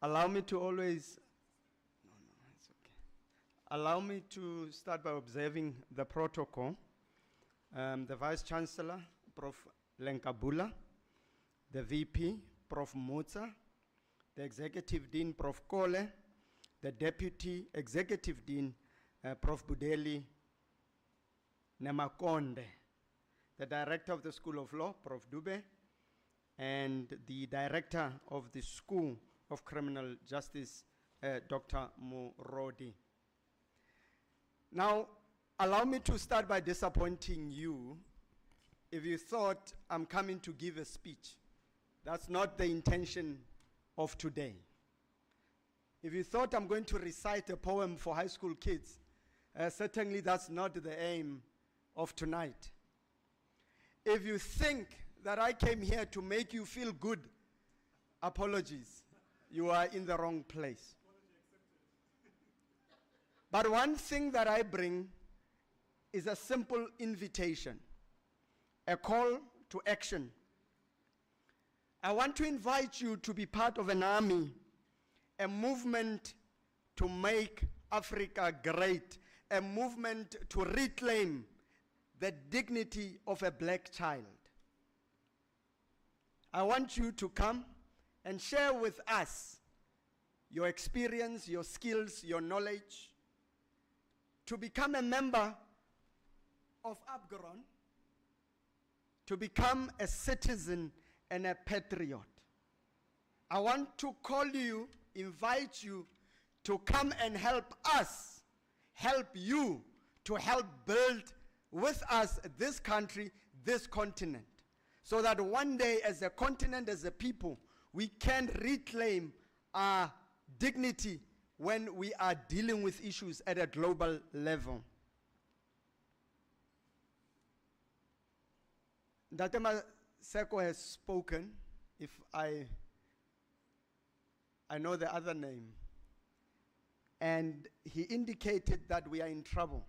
Allow me to always, it's okay. Allow me to start by observing the protocol. The Vice Chancellor, Prof. Lenkabula, the VP, Prof. Motsa, the Executive Dean, Prof. Kole, the Deputy Executive Dean, Prof. Budeli Nemakonde, the Director of the School of Law, Prof. Dube, and the Director of the School of Criminal Justice, Dr. Morodi. Now, allow me to start by disappointing you if you thought I'm coming to give a speech. That's not the intention of today. If you thought I'm going to recite a poem for high school kids, certainly that's not the aim of tonight. If you think that I came here to make you feel good, apologies. You are in the wrong place. But one thing that I bring is a simple invitation, a call to action. I want to invite you to be part of an army, a movement to make Africa great, a movement to reclaim the dignity of a black child. I want you to come and share with us your experience, your skills, your knowledge, to become a member of Abgaron, to become a citizen and a patriot. I want to call you, invite you to come and help us, help you to help build with us this country, this continent, so that one day as a continent, as a people, we can reclaim our dignity when we are dealing with issues at a global level. Datema Seko has spoken, if I know the other name, and he indicated that we are in trouble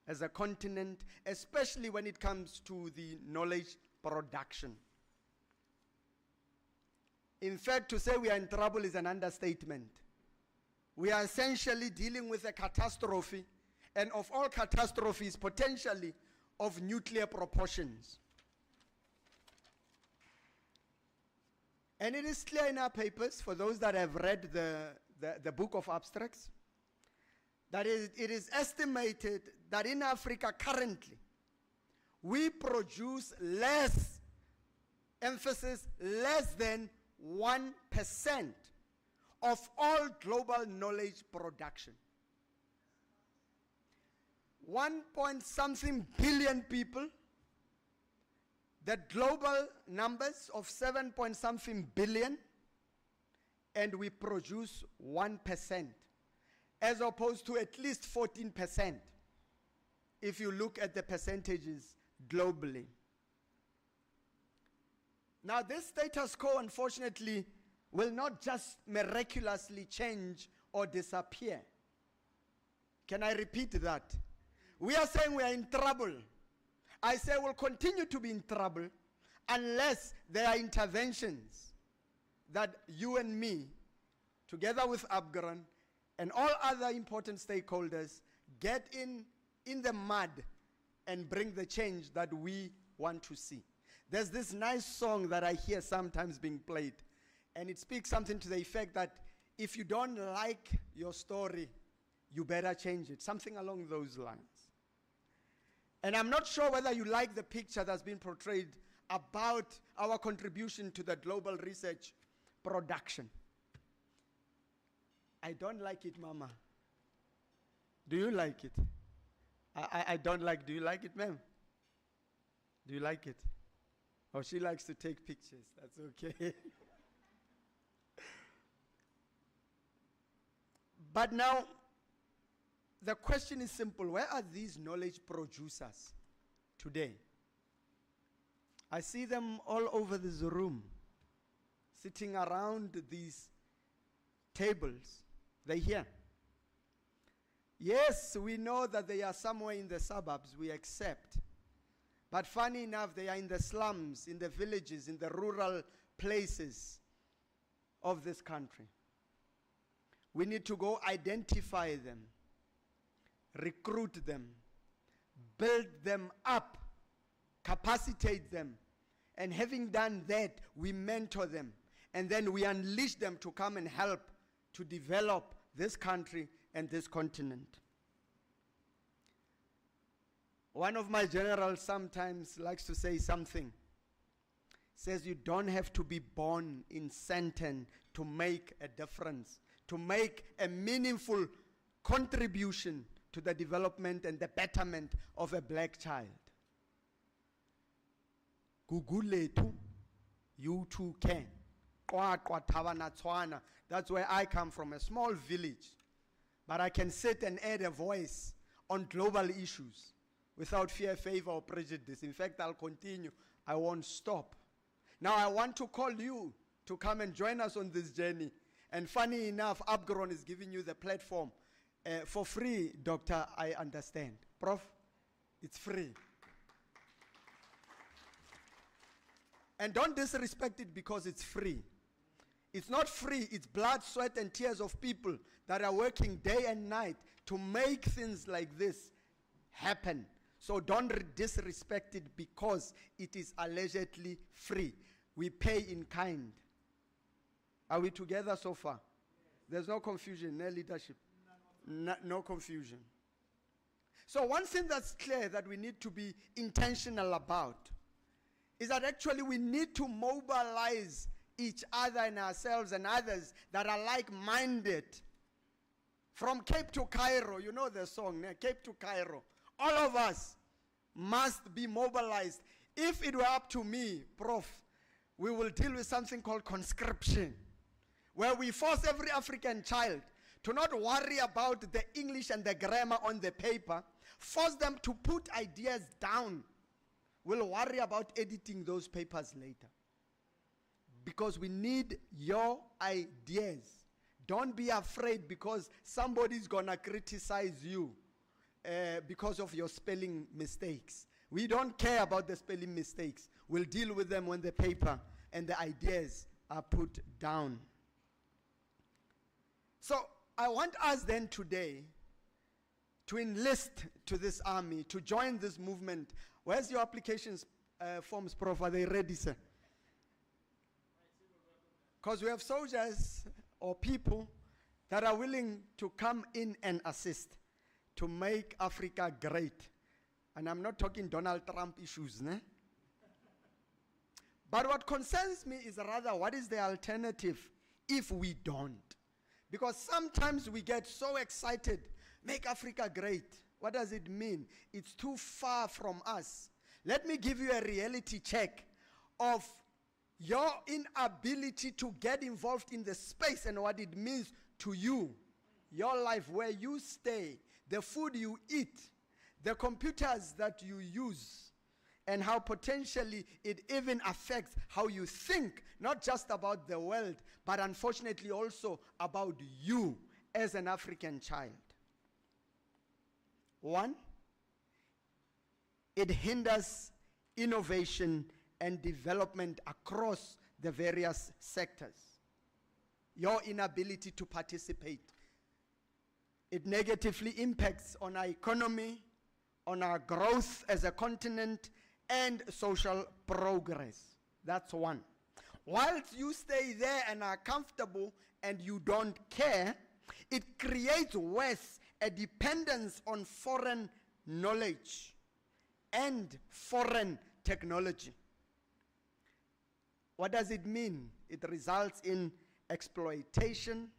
as a continent, especially when it comes to the knowledge production. In fact, to say we are in trouble is an understatement. We are essentially dealing with a catastrophe, and of all catastrophes, potentially of nuclear proportions. And it is clear in our papers, for those that have read the book of abstracts, that it is estimated that in Africa currently, we produce less, emphasis, less than 1% of all global knowledge production. 1-point-something billion people, the global numbers of 7-point-something billion, and we produce 1%, as opposed to at least 14% if you look at the percentages globally. Now, this status quo, unfortunately, will not just miraculously change or disappear. Can I repeat that? We are saying we are in trouble. I say we'll continue to be in trouble unless there are interventions that you and me, together with Abgaron, and all other important stakeholders get in the mud and bring the change that we want to see. There's this nice song that I hear sometimes being played, and it speaks something to the effect that if you don't like your story, you better change it, something along those lines. And I'm not sure whether you like the picture that's been portrayed about our contribution to the global research production. I don't like it, Mama. Do you like it? I don't like, do you like it, ma'am? Do you like it? Oh, she likes to take pictures. That's okay. But now, the question is simple. Where are these knowledge producers today? I see them all over this room, sitting around these tables. They're here. Yes, we know that they are somewhere in the suburbs, we accept. But funny enough, they are in the slums, in the villages, in the rural places of this country. We need to go identify them, recruit them, build them up, capacitate them, and having done that, we mentor them, and then we unleash them to come and help to develop this country and this continent. One of my generals sometimes likes to say something. Says you don't have to be born in Sandton to make a difference, to make a meaningful contribution to the development and the betterment of a black child. Guguletu, you too can. That's where I come from, a small village. But I can sit and add a voice on global issues without fear, favor, or prejudice. In fact, I'll continue. I won't stop. Now, I want to call you to come and join us on this journey. And funny enough, Upgrown is giving you the platform for free, Doctor, I understand. Prof, it's free. And don't disrespect it because it's free. It's not free, it's blood, sweat, and tears of people that are working day and night to make things like this happen. So don't disrespect it because it is allegedly free. We pay in kind. Are we together so far? There's no confusion, no leadership. No confusion. So one thing that's clear that we need to be intentional about is that actually we need to mobilize each other and ourselves and others that are like-minded. From Cape to Cairo, you know the song, Cape to Cairo. All of us must be mobilized. If it were up to me, Prof, we will deal with something called conscription, where we force every African child to not worry about the English and the grammar on the paper, force them to put ideas down. We'll worry about editing those papers later. Because we need your ideas. Don't be afraid because somebody's going to criticize you because of your spelling mistakes. We don't care about the spelling mistakes. We'll deal with them when the paper and the ideas are put down. So I want us then today to enlist to this army, to join this movement. Where's your applications forms, Prof? Are they ready, sir? Because we have soldiers or people that are willing to come in and assist to make Africa great. And I'm not talking Donald Trump issues, ne? But what concerns me is rather what is the alternative if we don't? Because sometimes we get so excited, make Africa great. What does it mean? It's too far from us. Let me give you a reality check of your inability to get involved in the space and what it means to you, your life, where you stay, the food you eat, the computers that you use, and how potentially it even affects how you think, not just about the world, but unfortunately also about you as an African child. One, it hinders innovation and development across the various sectors. Your inability to participate. It negatively impacts on our economy, on our growth as a continent, and social progress. That's one. Whilst you stay there and are comfortable and you don't care, it creates worse a dependence on foreign knowledge and foreign technology. What does it mean? It results in exploitation,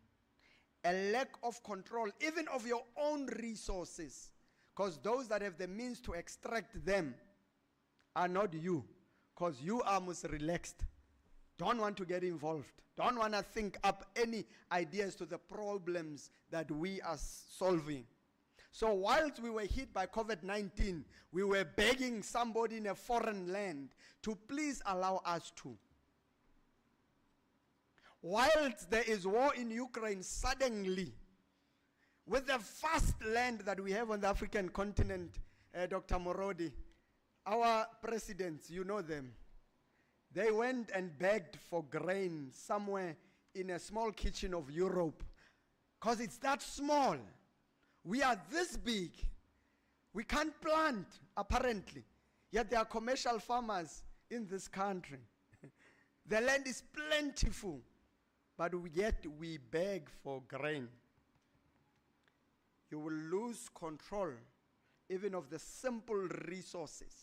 a lack of control, even of your own resources, because those that have the means to extract them are not you, because you are most relaxed, don't want to get involved, don't want to think up any ideas to the problems that we are solving. So whilst we were hit by COVID-19, we were begging somebody in a foreign land to please allow us to. Whilst there is war in Ukraine, suddenly, with the vast land that we have on the African continent, Dr. Morodi, our presidents, you know them, they went and begged for grain somewhere in a small kitchen of Europe, because it's that small. We are this big. We can't plant, apparently. Yet there are commercial farmers in this country. The land is plentiful, but yet we beg for grain. You will lose control even of the simple resources.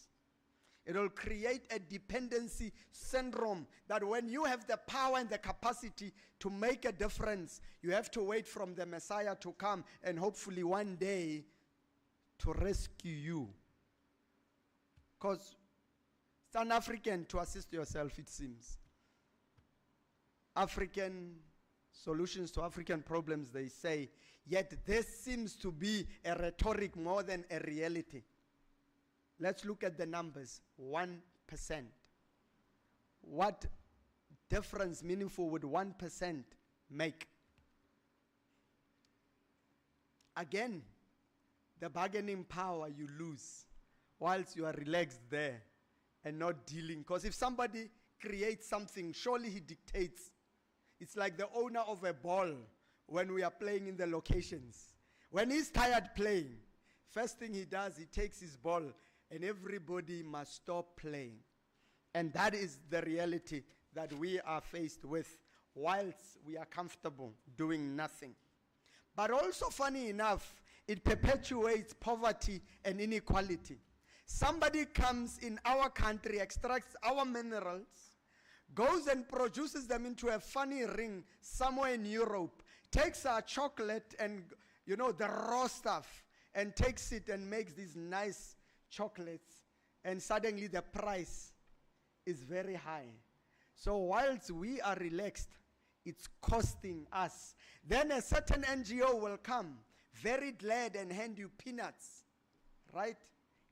It will create a dependency syndrome that when you have the power and the capacity to make a difference, you have to wait from the Messiah to come and hopefully one day to rescue you. Because it's an African to assist yourself, it seems. African solutions to African problems, they say, yet this seems to be a rhetoric more than a reality. Let's look at the numbers. 1%. What difference meaningful would 1% make? Again, the bargaining power you lose whilst you are relaxed there and not dealing. Because if somebody creates something, surely he dictates. It's like the owner of a ball when we are playing in the locations. When he's tired playing, first thing he does, he takes his ball and everybody must stop playing. And that is the reality that we are faced with whilst we are comfortable doing nothing. But also, funny enough, it perpetuates poverty and inequality. Somebody comes in our country, extracts our minerals, goes and produces them into a funny ring somewhere in Europe, takes our chocolate and, you know, the raw stuff, and takes it and makes these nice chocolates, and suddenly the price is very high. So whilst we are relaxed, it's costing us. Then a certain NGO will come, very glad, and hand you peanuts, right?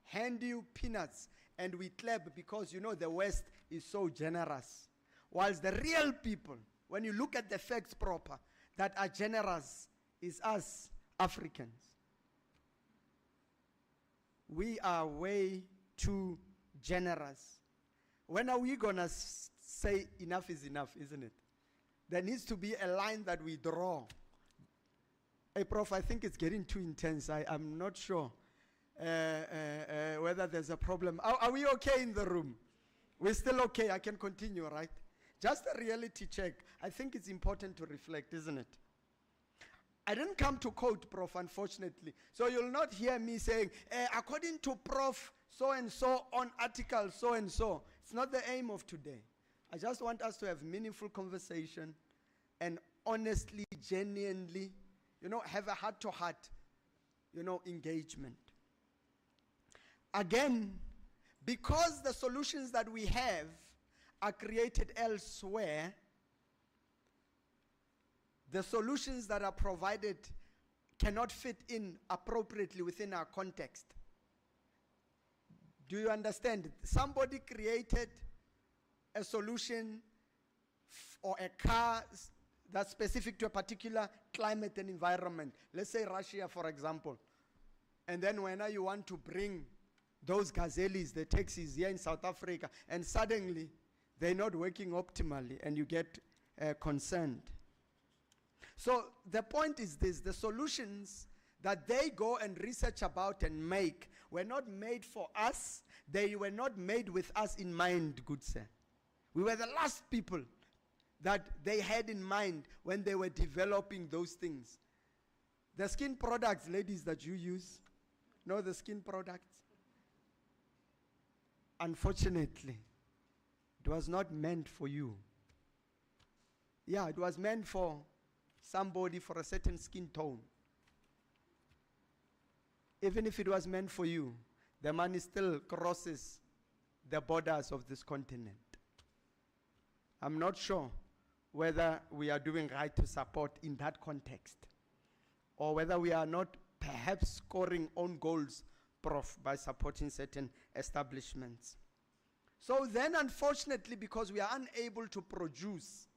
Hand you peanuts, and we clap because, you know, the West is so generous. Whilst the real people, when you look at the facts proper, that are generous is us, Africans. We are way too generous. When are we going to say enough is enough, isn't it? There needs to be a line that we draw. Hey, Prof, I think it's getting too intense. I'm not sure whether there's a problem. Are we okay in the room? We're still okay. I can continue, right? Just a reality check. I think it's important to reflect, isn't it? I didn't come to quote Prof, unfortunately. So you'll not hear me saying, according to Prof, so-and-so on article, so-and-so. It's not the aim of today. I just want us to have meaningful conversation and honestly, genuinely, you know, have a heart-to-heart, you know, engagement. Again, because the solutions that we have are created elsewhere, the solutions that are provided cannot fit in appropriately within our context. Do you understand? Somebody created a solution or a car that's specific to a particular climate and environment. Let's say Russia, for example. And then when you want to bring those gazelles, the taxis here in South Africa, and suddenly they're not working optimally and you get concerned. So the point is this: the solutions that they go and research about and make were not made for us. They were not made with us in mind, good sir. We were the last people that they had in mind when they were developing those things. The skin products, ladies, that you use, know the skin products? Unfortunately, it was not meant for you. Yeah, it was meant for somebody for a certain skin tone. Even if it was meant for you, the money still crosses the borders of this continent. I'm not sure whether we are doing right to support in that context, or whether we are not perhaps scoring own goals, Prof, by supporting certain establishments. So then, unfortunately, because we are unable to produce,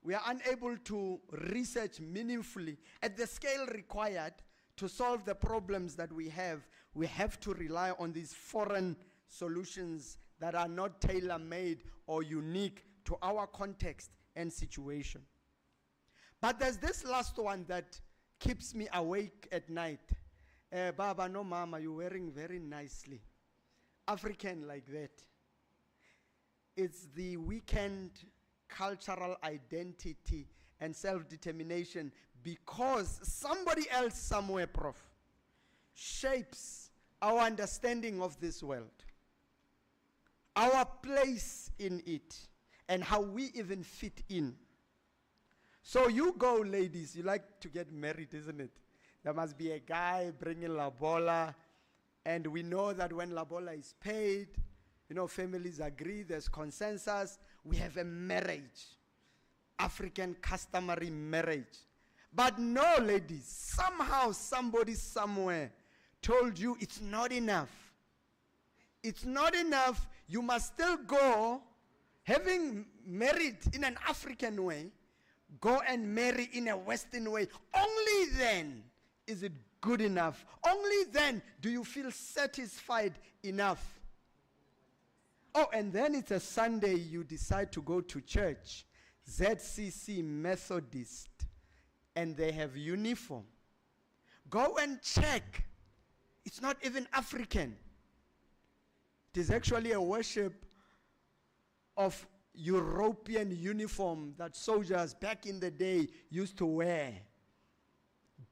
we are unable to research meaningfully at the scale required to solve the problems that we have to rely on these foreign solutions that are not tailor-made or unique to our context and situation. But there's this last one that keeps me awake at night. Baba, no mama, you're wearing very nicely. African like that. It's the weekend cultural identity and self-determination, because somebody else somewhere, Prof, shapes our understanding of this world, our place in it, and how we even fit in. So you go, ladies, you like to get married, isn't it? There must be a guy bringing lobola, and we know that when lobola is paid, you know, families agree, there's consensus, we have a marriage, African customary marriage. But no, ladies, somehow somebody somewhere told you it's not enough. It's not enough. You must still go, having married in an African way, go and marry in a Western way. Only then is it good enough. Only then do you feel satisfied enough. Oh, and then it's a Sunday, you decide to go to church, ZCC Methodist, and they have uniform. Go and check. It's not even African. It is actually a worship of European uniform that soldiers back in the day used to wear,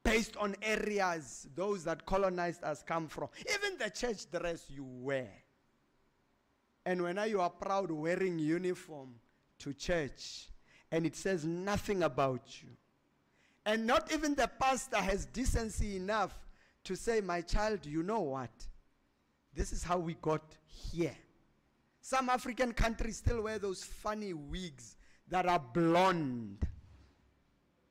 based on areas those that colonized us come from. Even the church dress you wear. And when you are proud wearing uniform to church, and it says nothing about you, and not even the pastor has decency enough to say, my child, you know what? This is how we got here. Some African countries still wear those funny wigs that are blonde.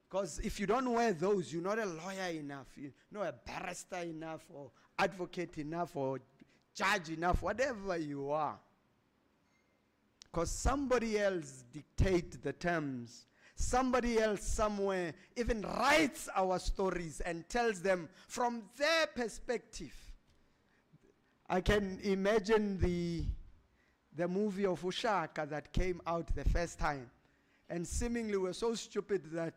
Because if you don't wear those, you're not a lawyer enough, you're not a barrister enough, or advocate enough, or judge enough, whatever you are. Because somebody else dictates the terms. Somebody else somewhere even writes our stories and tells them from their perspective. I can imagine the movie of Ushaka that came out the first time. And seemingly we're so stupid that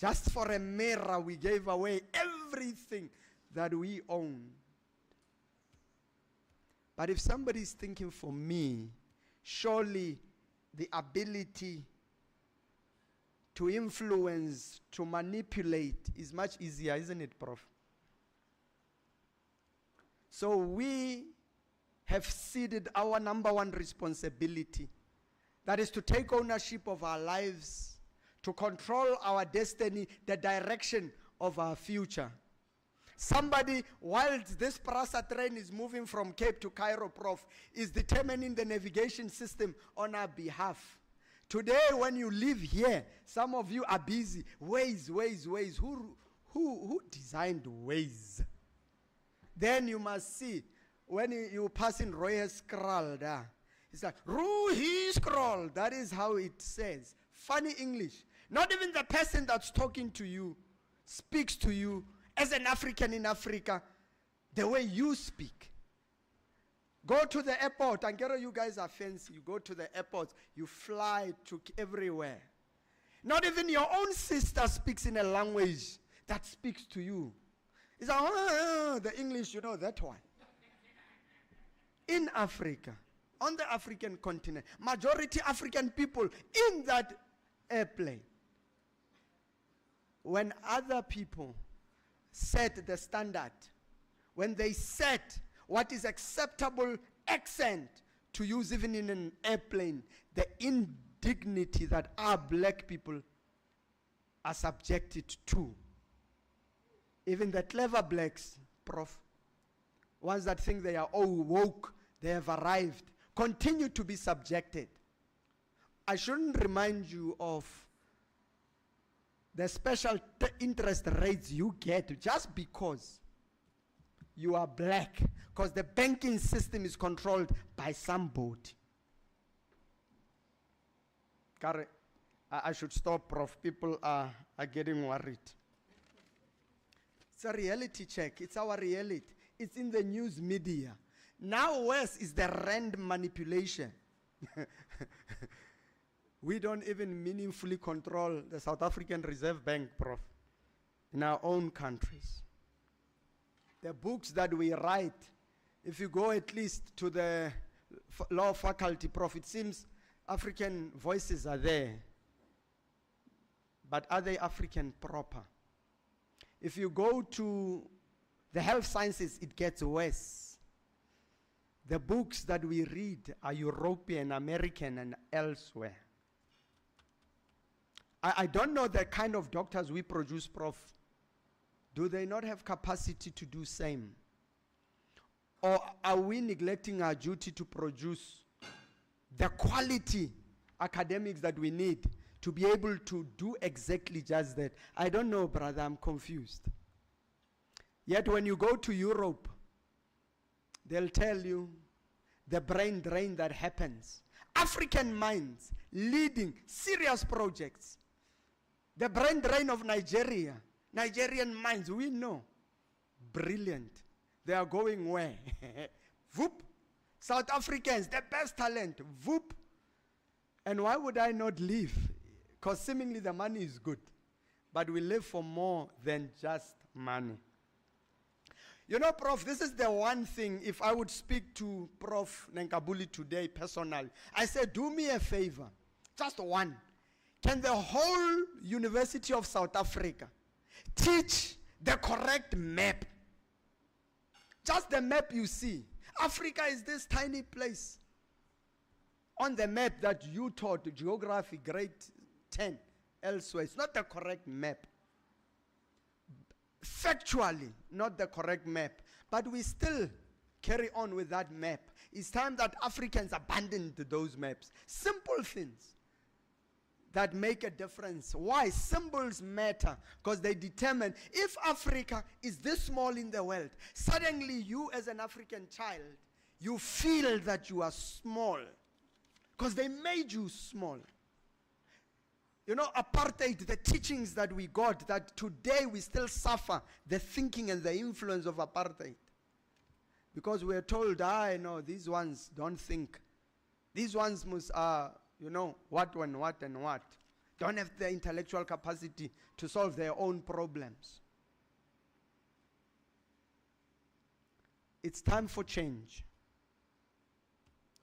just for a mirror we gave away everything that we own. But if somebody is thinking for me, surely the ability to influence, to manipulate is much easier, isn't it, Prof? So we have ceded our number one responsibility, that is to take ownership of our lives, to control our destiny, the direction of our future. Somebody, while this Prasa train is moving from Cape to Cairo, Prof, is determining the navigation system on our behalf. Today, when you live here, some of you are busy. Waze. Who designed Waze? Then you must see, when you pass in Royal Scroll, it's like, Ruhi Scroll. That is how it says. Funny English. Not even the person that's talking to you speaks to you as an African in Africa the way you speak. Go to the airport, and you guys are fancy. You go to the airport, you fly to everywhere. Not even your own sister speaks in a language that speaks to you. It's like, oh, the English, you know that one. In Africa, on the African continent, majority African people in that airplane. When other people set the standard, when they set what is acceptable accent to use even in an airplane, the indignity that our black people are subjected to. Even the clever blacks, Prof, ones that think they are all woke, they have arrived, continue to be subjected. I shouldn't remind you of the special interest rates you get just because you are black, because the banking system is controlled by somebody. I should stop, Prof. People are getting worried. It's a reality check. It's our reality. It's in the news media. Now worse is the rand manipulation. We don't even meaningfully control the South African Reserve Bank, Prof, in our own countries. The books that we write, if you go at least to the law faculty, Prof, it seems African voices are there. But are they African proper? If you go to the health sciences, it gets worse. The books that we read are European, American, and elsewhere. I don't know the kind of doctors we produce, Prof. Do they not have capacity to do same? Or are we neglecting our duty to produce the quality academics that we need to be able to do exactly just that? I don't know, brother, I'm confused. Yet when you go to Europe, they'll tell you the brain drain that happens. African minds leading serious projects. The brain drain of Nigeria, Nigerian minds, we know. Brilliant. They are going where? Whoop. South Africans, the best talent. Whoop. And why would I not leave? Because seemingly the money is good. But we live for more than just money. You know, Prof, this is the one thing, if I would speak to Prof Nenkabuli today personally, I said, do me a favor, just one. Can the whole University of South Africa teach the correct map? Just the map you see. Africa is this tiny place. On the map that you taught, geography, grade 10, elsewhere, it's not the correct map. Factually, not the correct map. But we still carry on with that map. It's time that Africans abandoned those maps. Simple things that make a difference. Why? Symbols matter because they determine if Africa is this small in the world, suddenly you as an African child, you feel that you are small because they made you small. You know, apartheid, the teachings that we got, that today we still suffer the thinking and the influence of apartheid. Because we're told, no, these ones don't think. These ones must, you know, what and what and what. Don't have the intellectual capacity to solve their own problems. It's time for change.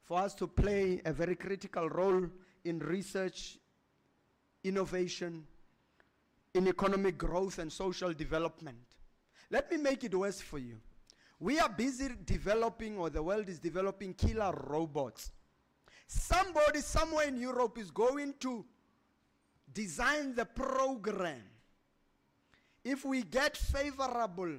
For us to play a very critical role in research, innovation, in economic growth and social development. Let me make it worse for you. We are busy developing, or the world is developing, killer robots. Somebody somewhere in Europe is going to design the program. If we get favorable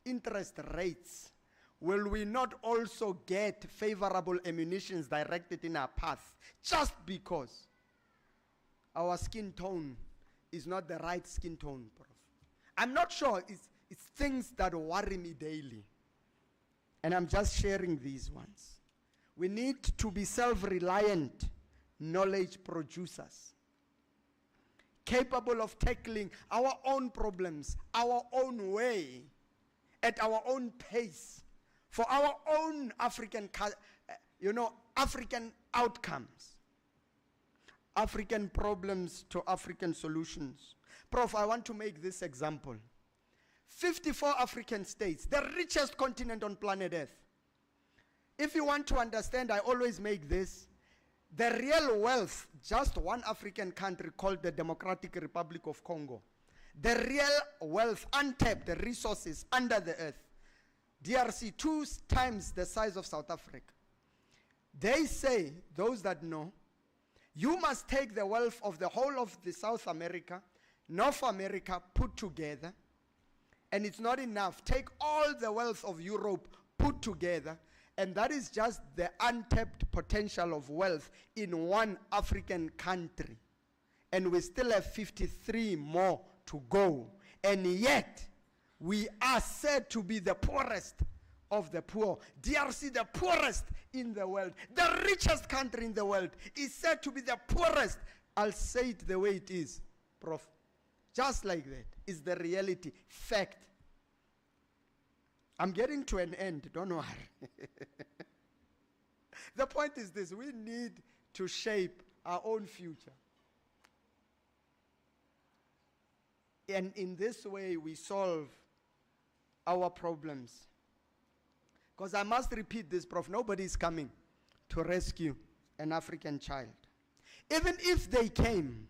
interest rates, will we not also get favorable ammunitions directed in our path just because our skin tone is not the right skin tone, Prof? I'm not sure. It's things that worry me daily. And I'm just sharing these ones. We need to be self-reliant knowledge producers, capable of tackling our own problems, our own way, at our own pace, for our own African, African outcomes. African problems to African solutions. Prof, I want to make this example. 54 African states, the richest continent on planet Earth. If you want to understand, I always make this. The real wealth, just one African country called the Democratic Republic of Congo. The real wealth, untapped, the resources under the earth. DRC, 2 times the size of South Africa. They say, those that know, you must take the wealth of the whole of the South America, North America put together, and it's not enough. Take all the wealth of Europe put together, and that is just the untapped potential of wealth in one African country. And we still have 53 more to go. And yet, we are said to be the poorest of the poor. DRC, the poorest in the world. The richest country in the world is said to be the poorest. I'll say it the way it is, Prof. Just like that is the reality, fact. I'm getting to an end, don't worry. The point is this: we need to shape our own future. And in this way, we solve our problems. Because I must repeat this, Prof, nobody is coming to rescue an African child. Even if they came,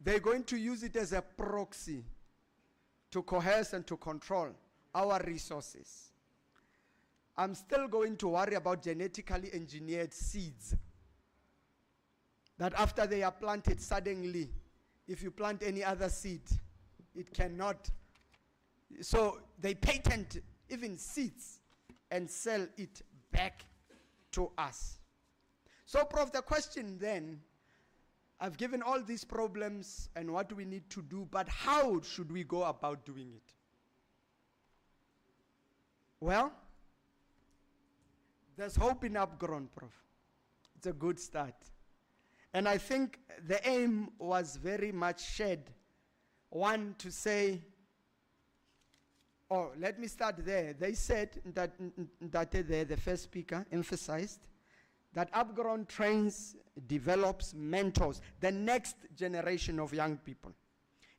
they're going to use it as a proxy to coerce and to control our resources. I'm still going to worry about genetically engineered seeds. That after they are planted, suddenly, if you plant any other seed, it cannot. So they patent even seeds and sell it back to us. So, Prof, the question then, I've given all these problems and what we need to do, but how should we go about doing it? Well, there's hope in Upgrown, Prof. It's a good start. And I think the aim was very much shared. One, to say, oh, let me start there. They said that the first speaker emphasized that Upgrown trains, develops, mentors the next generation of young people.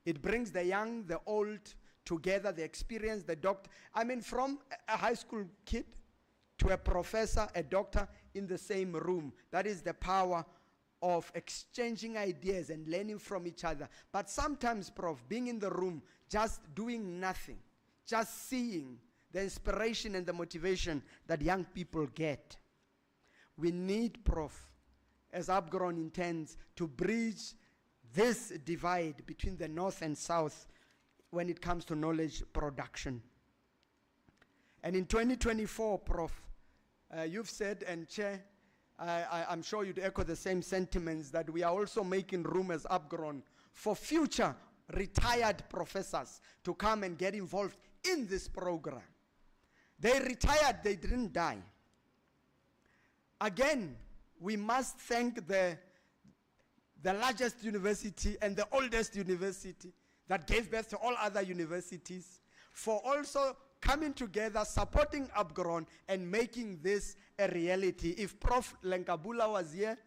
It brings the young, the old together, the experienced, the doctor. I mean, from a high school kid to a professor, a doctor in the same room. That is the power of exchanging ideas and learning from each other. But sometimes, Prof, being in the room, just doing nothing, just seeing the inspiration and the motivation that young people get. We need, Prof, as Upgrown intends, to bridge this divide between the North and South when it comes to knowledge production. And in 2024, Prof, you've said, and Chair, I'm sure you'd echo the same sentiments, that we are also making room as Upgrown for future retired professors to come and get involved in this program. They retired, they didn't die. Again, we must thank the largest university and the oldest university that gave birth to all other universities for also coming together, supporting Upgrown, and making this a reality. If Prof. Lenkabula was here,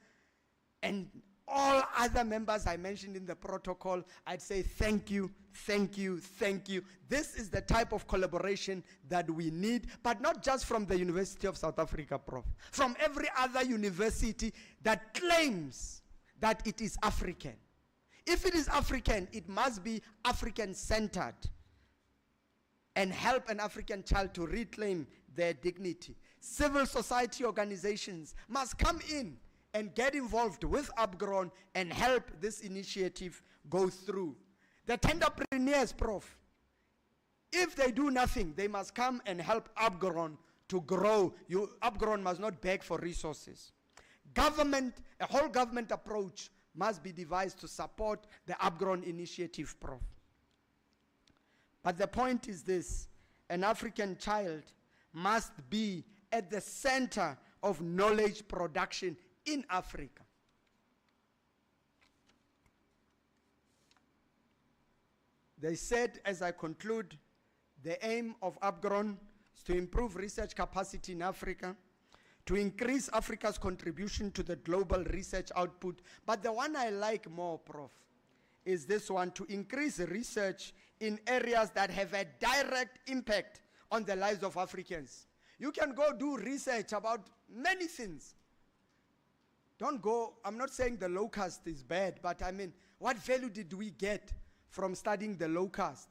and all other members I mentioned in the protocol, I'd say thank you, thank you, thank you. This is the type of collaboration that we need, but not just from the University of South Africa, Prof. From every other university that claims that it is African. If it is African, it must be African-centered and help an African child to reclaim their dignity. Civil society organizations must come in and get involved with Upgrown and help this initiative go through. The tenderpreneurs, Prof, if they do nothing, they must come and help Upgrown to grow. Upgrown must not beg for resources. Government, a whole government approach must be devised to support the Upgrown initiative, Prof. But the point is this: an African child must be at the center of knowledge production in Africa. They said, as I conclude, the aim of Upgrown is to improve research capacity in Africa, to increase Africa's contribution to the global research output. But the one I like more, Prof, is this one: to increase research in areas that have a direct impact on the lives of Africans. You can go do research about many things. Don't go, I'm not saying the locust is bad, but I mean, what value did we get from studying the locust?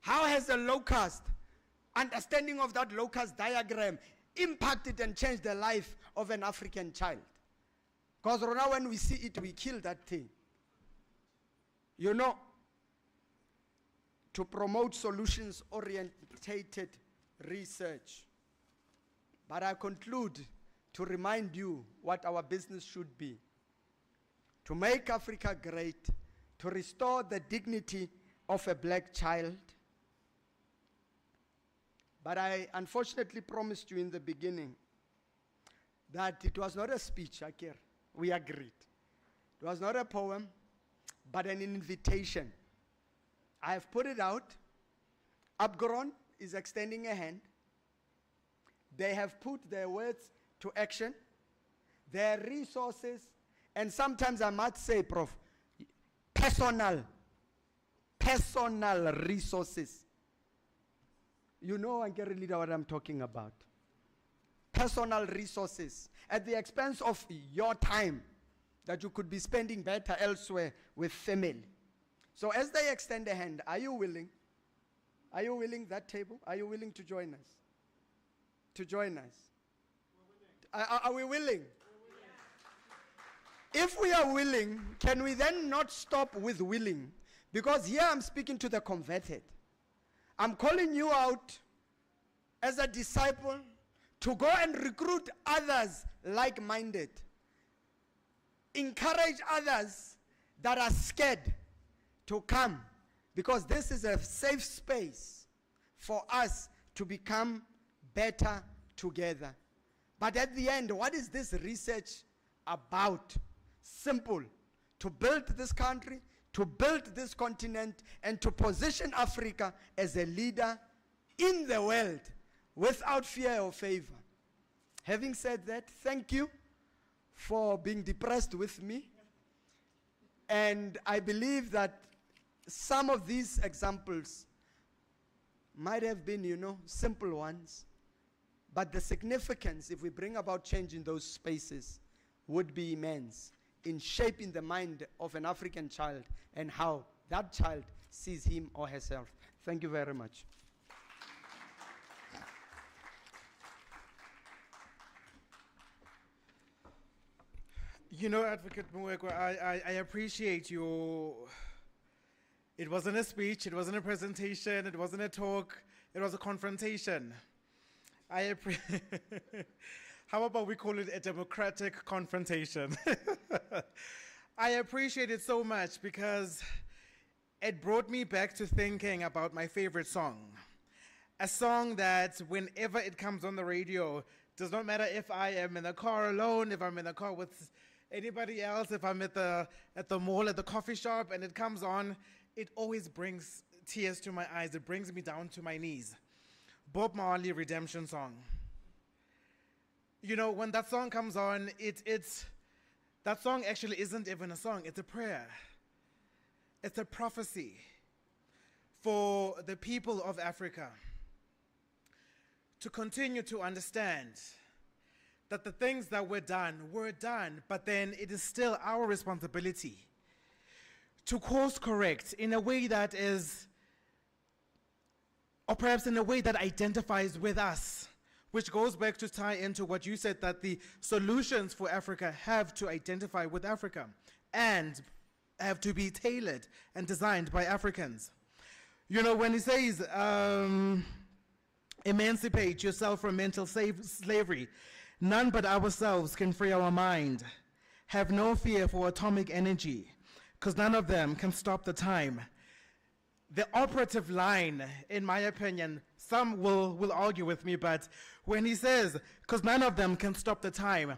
How has the locust, understanding of that locust diagram, impacted and changed the life of an African child? Because right now when we see it, we kill that thing. You know, to promote solutions-oriented research. But I conclude to remind you what our business should be. To make Africa great, to restore the dignity of a black child. But I unfortunately promised you in the beginning that it was not a speech, Akir. We agreed. It was not a poem, but an invitation. I have put it out. Abgaron is extending a hand. They have put their words to action, their resources, and sometimes I must say, Prof, personal resources. You know, Ankere Leader, what I'm talking about. Personal resources at the expense of your time that you could be spending better elsewhere with family. So as they extend a hand, are you willing? Are you willing, that table? Are you willing to join us? To join us? Are we willing? If we are willing, can we then not stop with willing? Because here I'm speaking to the converted. I'm calling you out as a disciple to go and recruit others like-minded. Encourage others that are scared to come, because this is a safe space for us to become better together. But at the end, what is this research about? Simple. To build this country, to build this continent, and to position Africa as a leader in the world without fear or favor. Having said that, thank you for being depressed with me. And I believe that some of these examples might have been, you know, simple ones, but the significance, if we bring about change in those spaces, would be immense in shaping the mind of an African child and how that child sees him or herself. Thank you very much. You know, Advocate Muckleneuk, I appreciate your... It wasn't a speech, it wasn't a presentation, it wasn't a talk, it was a confrontation. How about we call it a democratic confrontation? I appreciate it so much because it brought me back to thinking about my favorite song. A song that whenever it comes on the radio, does not matter if I am in the car alone, if I'm in the car with anybody else, if I'm at the mall, at the coffee shop, and it comes on, it always brings tears to my eyes. It brings me down to my knees. Bob Marley, Redemption Song. You know, when that song comes on, that song actually isn't even a song, it's a prayer. It's a prophecy for the people of Africa to continue to understand that the things that were done, but then it is still our responsibility to course correct in a way that is, or perhaps in a way that identifies with us, which goes back to tie into what you said, that the solutions for Africa have to identify with Africa and have to be tailored and designed by Africans. You know, when he says, emancipate yourself from mental slavery, none but ourselves can free our mind. Have no fear for atomic energy, because none of them can stop the time. The operative line, in my opinion, some will argue with me, but when he says, because none of them can stop the time,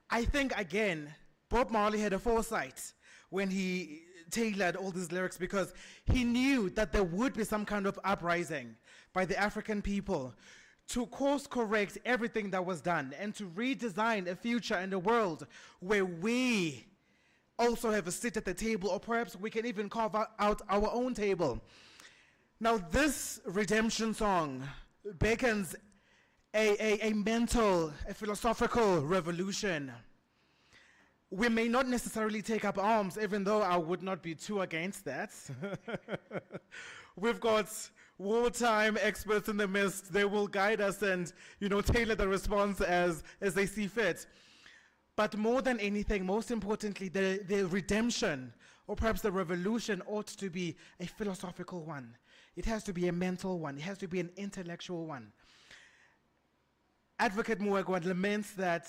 I think, again, Bob Marley had a foresight when he tailored all these lyrics, because he knew that there would be some kind of uprising by the African people to course correct everything that was done and to redesign a future and a world where we also have a seat at the table, or perhaps we can even carve out our own table. Now, this redemption song beckons a mental, a philosophical revolution. We may not necessarily take up arms, even though I would not be too against that. We've got wartime experts in the midst. They will guide us and, tailor the response as they see fit. But more than anything, most importantly, the redemption, or perhaps the revolution, ought to be a philosophical one. It has to be a mental one. It has to be an intellectual one. Advocate Muckleneuk laments that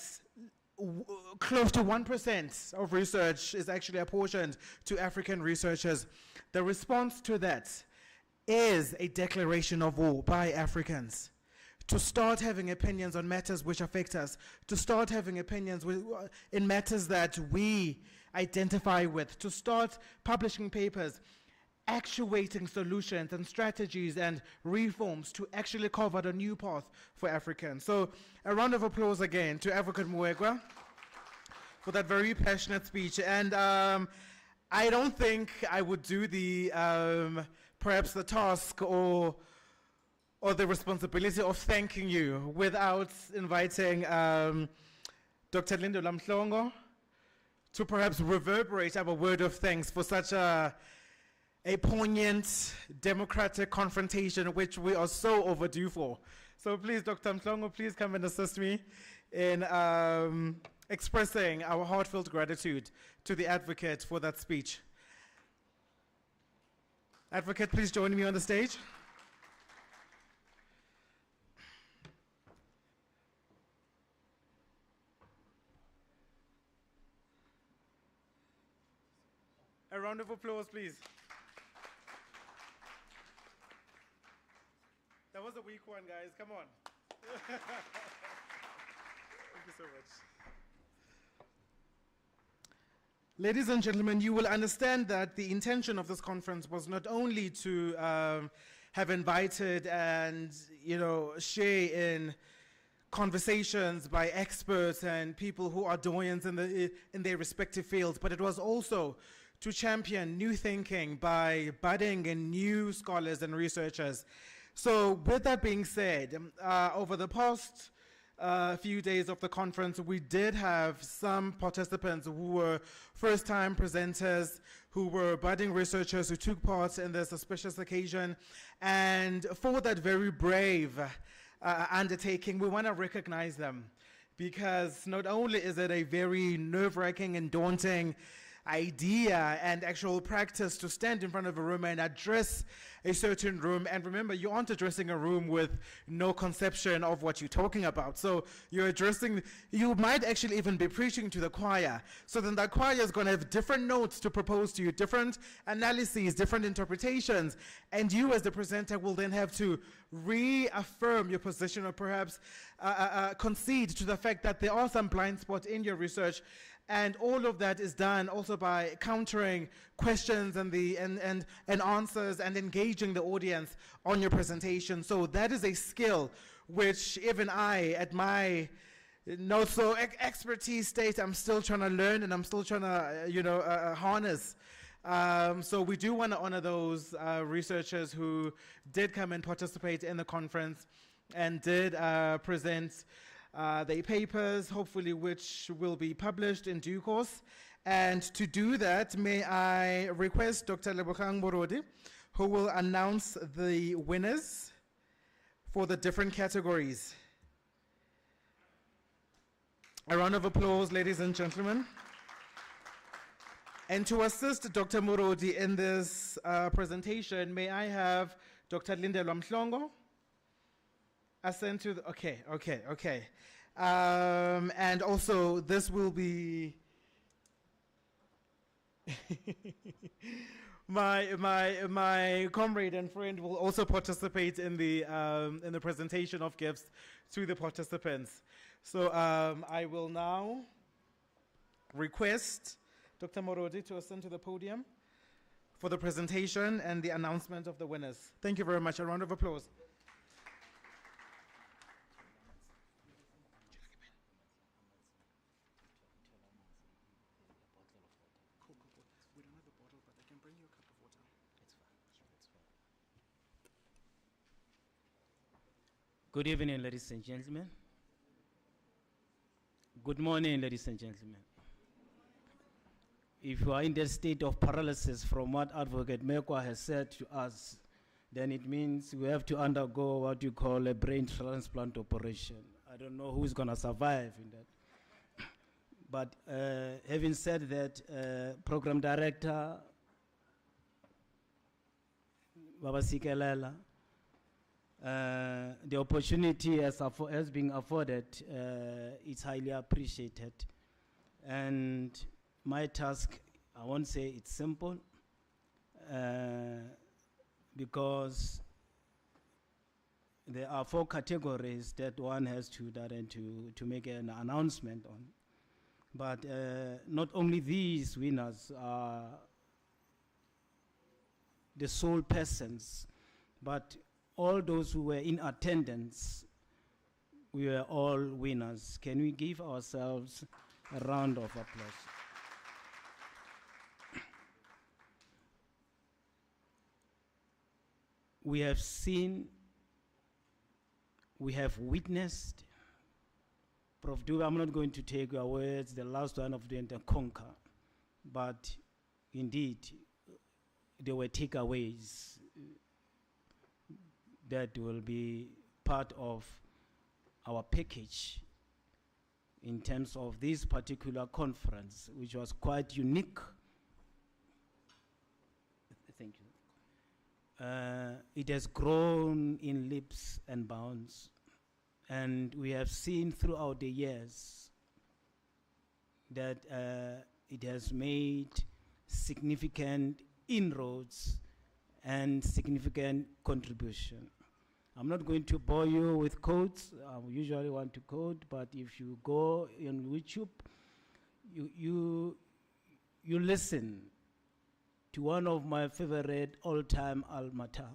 close to 1% of research is actually apportioned to African researchers. The response to that is a declaration of war by Africans to start having opinions on matters which affect us, to start having opinions in matters that we identify with, to start publishing papers, actuating solutions and strategies and reforms to actually carve out a new path for Africans. So a round of applause again to Advocate Muckleneuk for that very passionate speech. And I don't think I would do the perhaps the task or the responsibility of thanking you without inviting Dr. Linda Lamhlongo to perhaps reverberate our word of thanks for such a poignant democratic confrontation which we are so overdue for. So please, Dr. Mhlongo, please come and assist me in expressing our heartfelt gratitude to the advocate for that speech. Advocate, please join me on the stage. A round of applause, please. That was a weak one, guys. Come on. Thank you so much. Ladies and gentlemen, you will understand that the intention of this conference was not only to have invited and, share in conversations by experts and people who are doyens in their respective fields, but it was also to champion new thinking by budding and new scholars and researchers. So with that being said, over the past few days of the conference, we did have some participants who were first-time presenters, who were budding researchers who took part in this auspicious occasion. And for that very brave undertaking, we want to recognize them, because not only is it a very nerve-wracking and daunting idea and actual practice to stand in front of a room and address a certain room, and remember, you aren't addressing a room with no conception of what you're talking about. So you might actually even be preaching to the choir. So then the choir is going to have different notes to propose to you, different analyses, different interpretations, and you as the presenter will then have to reaffirm your position, or perhaps concede to the fact that there are some blind spots in your research. And all of that is done also by countering questions and answers and engaging the audience on your presentation. So that is a skill which even I, at my not so expertise state, I'm still trying to learn, and I'm still trying to harness. So we do want to honor those researchers who did come and participate in the conference and did present their papers, hopefully which will be published in due course. And to do that, may I request Dr. Lebogang Morodi, who will announce the winners for the different categories. A round of applause, ladies and gentlemen. And to assist Dr. Morodi in this presentation, may I have Dr. Linda Lamhlongo? Ascend to the, okay. And also this will be my comrade and friend will also participate in the presentation of gifts to the participants. So I will now request Dr. Morodi to ascend to the podium for the presentation and the announcement of the winners. Thank you very much. A round of applause. Good evening, ladies and gentlemen. Good morning, ladies and gentlemen. If you are in the state of paralysis from what Advocate Mekwa has said to us, then it means we have to undergo what you call a brain transplant operation. I don't know who's going to survive in that. But having said that, Program Director Baba Sikelela, the opportunity has been afforded, it's highly appreciated. And my task, I won't say it's simple, because there are 4 categories that one has to make an announcement on. But not only these winners are the sole persons, but all those who were in attendance, we were all winners. Can we give ourselves a round of applause? We have seen, we have witnessed. Prof. Dube, I'm not going to take your words, the last one of them to conquer, but indeed, there were takeaways that will be part of our package in terms of this particular conference, which was quite unique. Thank you. It has grown in leaps and bounds, and we have seen throughout the years that it has made significant inroads and significant contribution. I'm not going to bore you with quotes. I usually want to quote, but if you go on YouTube, you listen to one of my favorite all-time alma mater,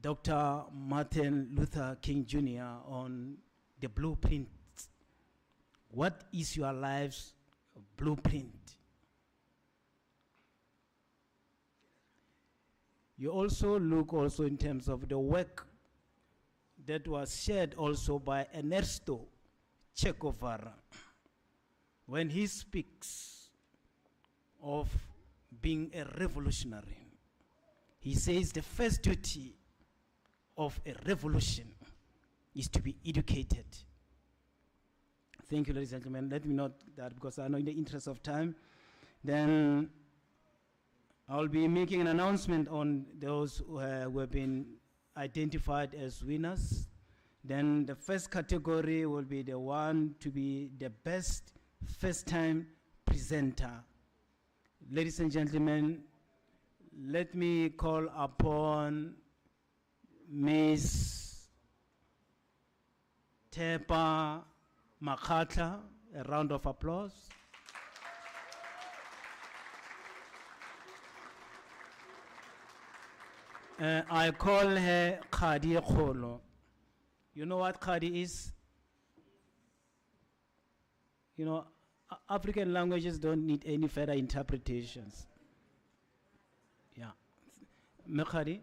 Dr. Martin Luther King Jr. on the blueprint. What is your life's blueprint? You also look also in terms of the work that was shared also by Ernesto Che Guevara when he speaks of being a revolutionary. He says the first duty of a revolution is to be educated. Thank you, ladies and gentlemen. Let me note that because I know in the interest of time, then I'll be making an announcement on those who have been identified as winners. Then the first category will be the one to be the best first-time presenter. Ladies and gentlemen, let me call upon Ms. Tepa Makhatla. A round of applause. I call her Khadi Kholo. You know what Khadi is? You know, African languages don't need any further interpretations. Yeah. Khadi.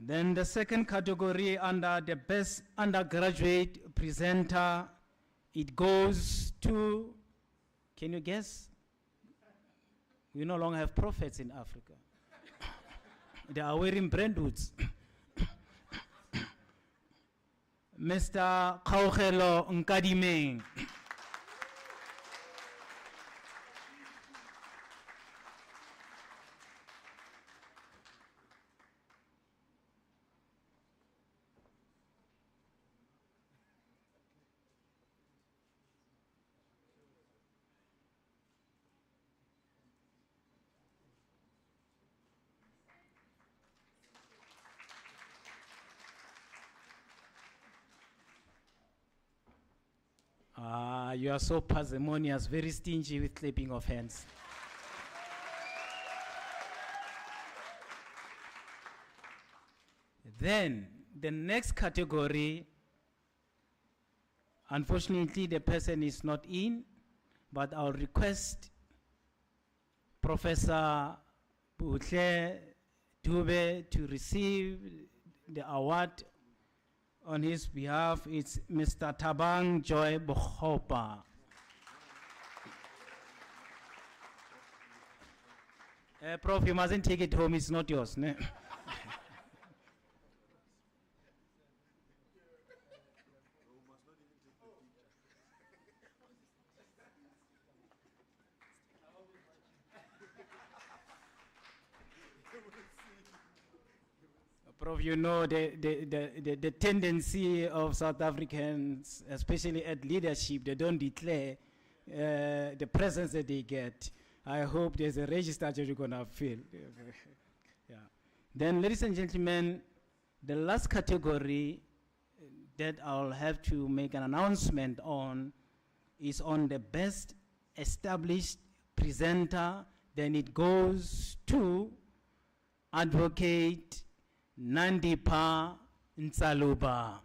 Then the second category under the best undergraduate presenter, it goes to, can you guess? We no longer have prophets in Africa. They are wearing brandwoods. Mr. Kaugelo Nkadimeng. You are so parsimonious, very stingy with clapping of hands. Then, the next category, unfortunately, the person is not in, but I'll request Professor Butle Dube to receive the award on his behalf. It's Mr. Tabang Joy Bokhopa. Prof, you mustn't take it home, it's not yours. Ne? Prof, you know the tendency of South Africans, especially at leadership, they don't declare the presence that they get. I hope there's a register that you're going to fill. Yeah. Then, ladies and gentlemen, the last category that I'll have to make an announcement on is on the best established presenter. Then it goes to Advocate Nandipa Nsaluba.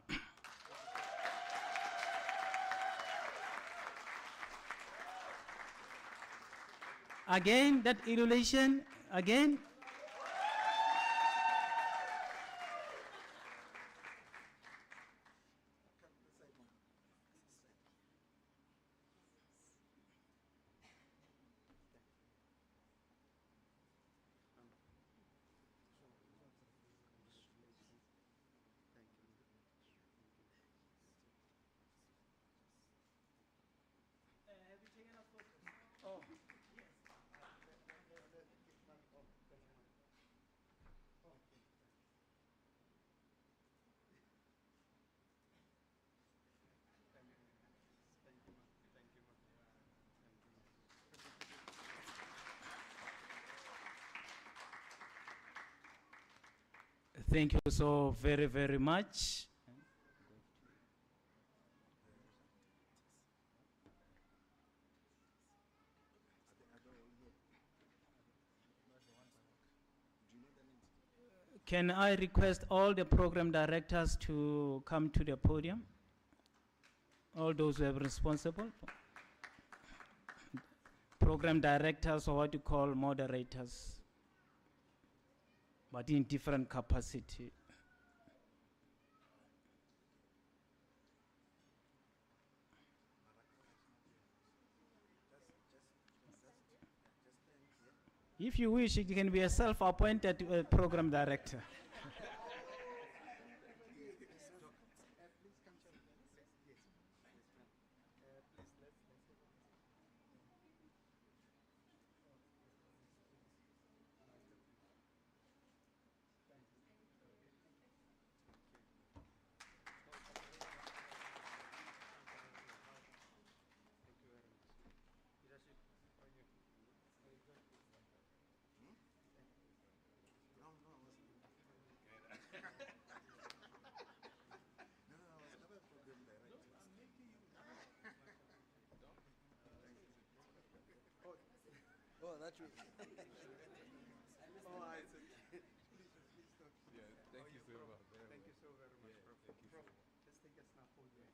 Again, that illustration, again. Thank you so very, very much. Can I request all the program directors to come to the podium? All those who are responsible. Program directors, or what you call moderators, but in different capacity. If you wish, you can be a self-appointed program director. Oh, that's true. Oh, I see. Yeah, thank you so much. Thank you so very much, Prof. Prof, let's take a snap for you.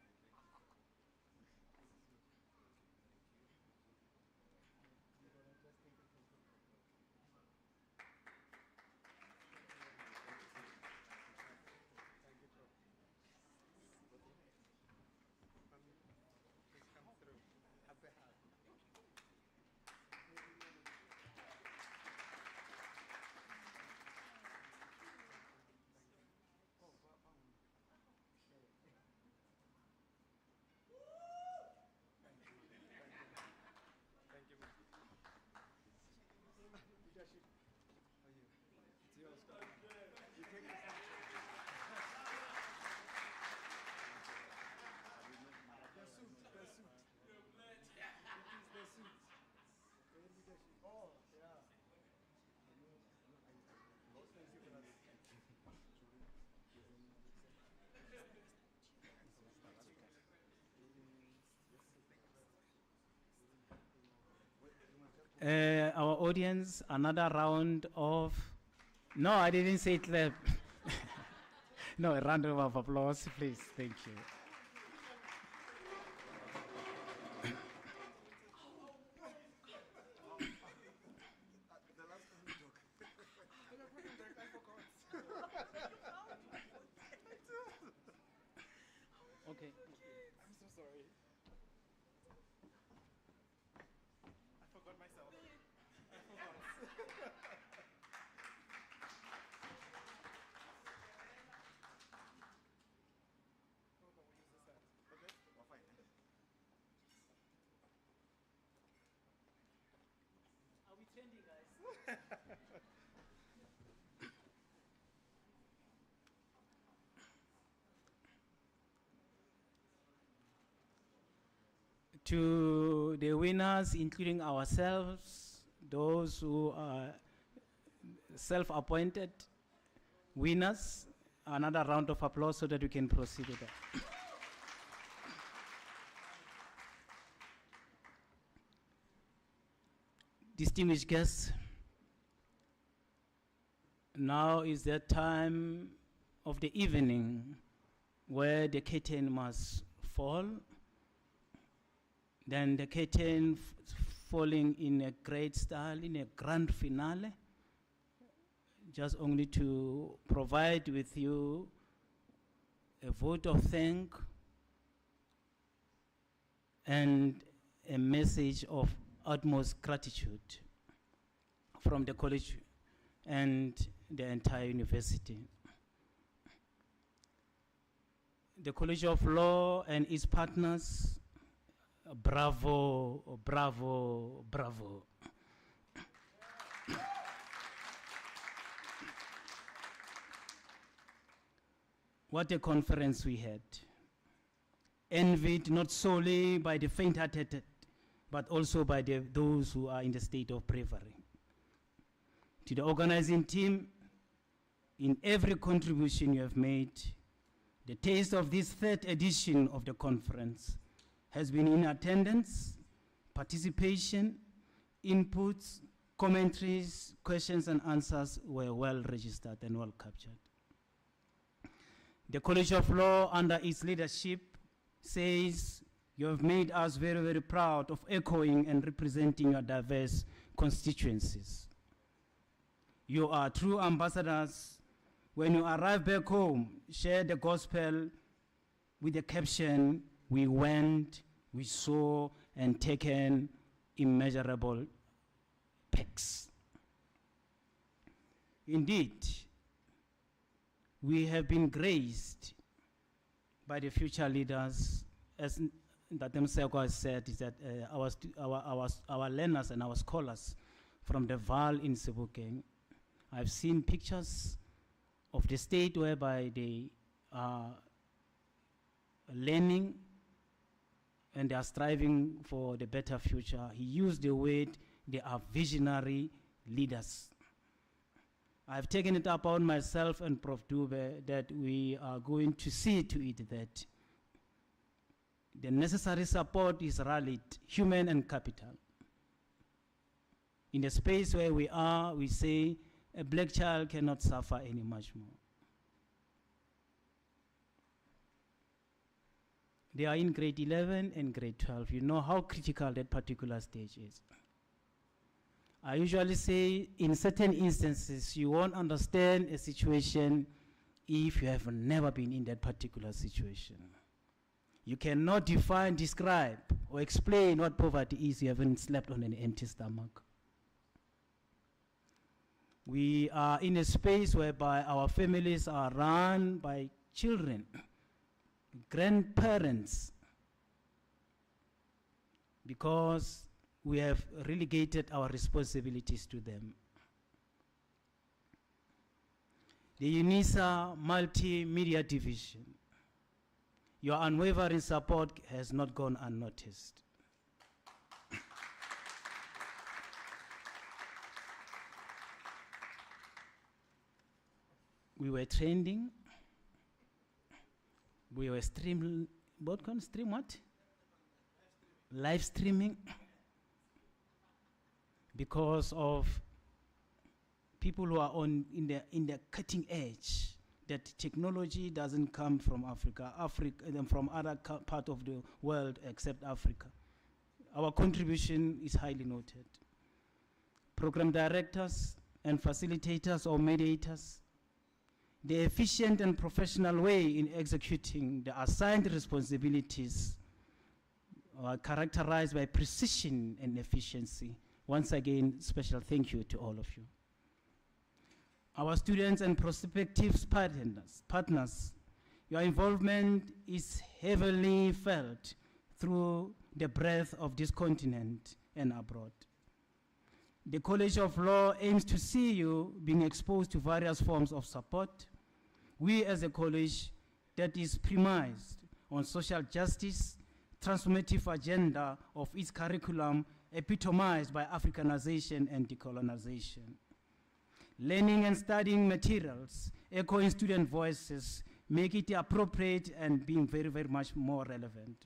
Our audience, another round of, no, I didn't say clap. No, a round of applause, please. Thank you. Okay. I'm so sorry. I forgot myself. I forgot. Are we trending, guys? To the winners, including ourselves, those who are self-appointed winners, another round of applause so that we can proceed with that. Distinguished guests, now is the time of the evening where the curtain must fall. Then the curtain falling in a great style, in a grand finale, just only to provide with you a vote of thanks and a message of utmost gratitude from the college and the entire university. The College of Law and its partners, bravo, bravo, bravo. What a conference we had. Envied not solely by the faint-hearted, but also by those who are in the state of bravery. To the organizing team, in every contribution you have made, the taste of this third edition of the conference has been in attendance, participation, inputs, commentaries, questions and answers were well registered and well captured. The College of Law, under its leadership, says you have made us very, very proud of echoing and representing your diverse constituencies. You are true ambassadors. When you arrive back home, share the gospel with the caption, we went, we saw, and taken immeasurable pegs. Indeed, we have been graced by the future leaders, as Datem Seko has said, is that our learners and our scholars from the Val in Sebokeng, I've seen pictures of the state whereby they are learning and they are striving for the better future. He used the word, they are visionary leaders. I've taken it upon myself and Prof. Dube that we are going to see to it that the necessary support is rallied, human and capital. In the space where we are, we say a black child cannot suffer any much more. They are in grade 11 and grade 12. You know how critical that particular stage is. I usually say in certain instances, you won't understand a situation if you have never been in that particular situation. You cannot define, describe, or explain what poverty is if you haven't slept on an empty stomach. We are in a space whereby our families are run by children, grandparents, because we have relegated our responsibilities to them. The UNISA Multimedia Division, your unwavering support has not gone unnoticed. We were trending. We were streaming. What can stream what? Live streaming. because of people who are in the cutting edge, that technology doesn't come from Africa, from other part of the world except Africa. Our contribution is highly noted. Program directors and facilitators or mediators, the efficient and professional way in executing the assigned responsibilities are characterized by precision and efficiency. Once again, special thank you to all of you. Our students and prospective partners, your involvement is heavily felt through the breadth of this continent and abroad. The College of Law aims to see you being exposed to various forms of support. We as a college that is premised on social justice, transformative agenda of its curriculum epitomized by Africanization and decolonization. Learning and studying materials, echoing student voices, make it appropriate and being very, very much more relevant.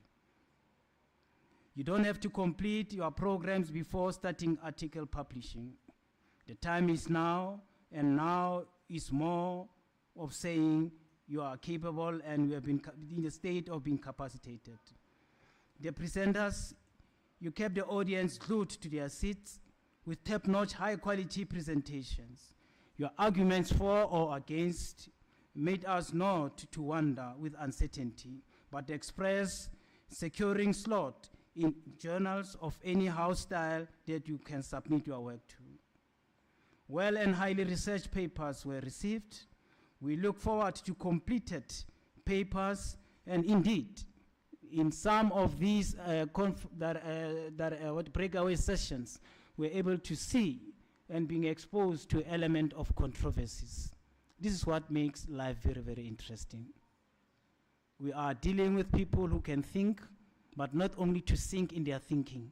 You don't have to complete your programs before starting article publishing. The time is now, and now is more of saying you are capable and we have been in the state of being capacitated. The presenters, you kept the audience glued to their seats with top-notch, high-quality presentations. Your arguments for or against made us not to wonder with uncertainty, but express securing slot in journals of any house style that you can submit your work to. Well and highly researched papers were received. We look forward to completed papers, and indeed, in some of these breakaway sessions, we're able to see and being exposed to element of controversies. This is what makes life very, very interesting. We are dealing with people who can think, but not only to think in their thinking.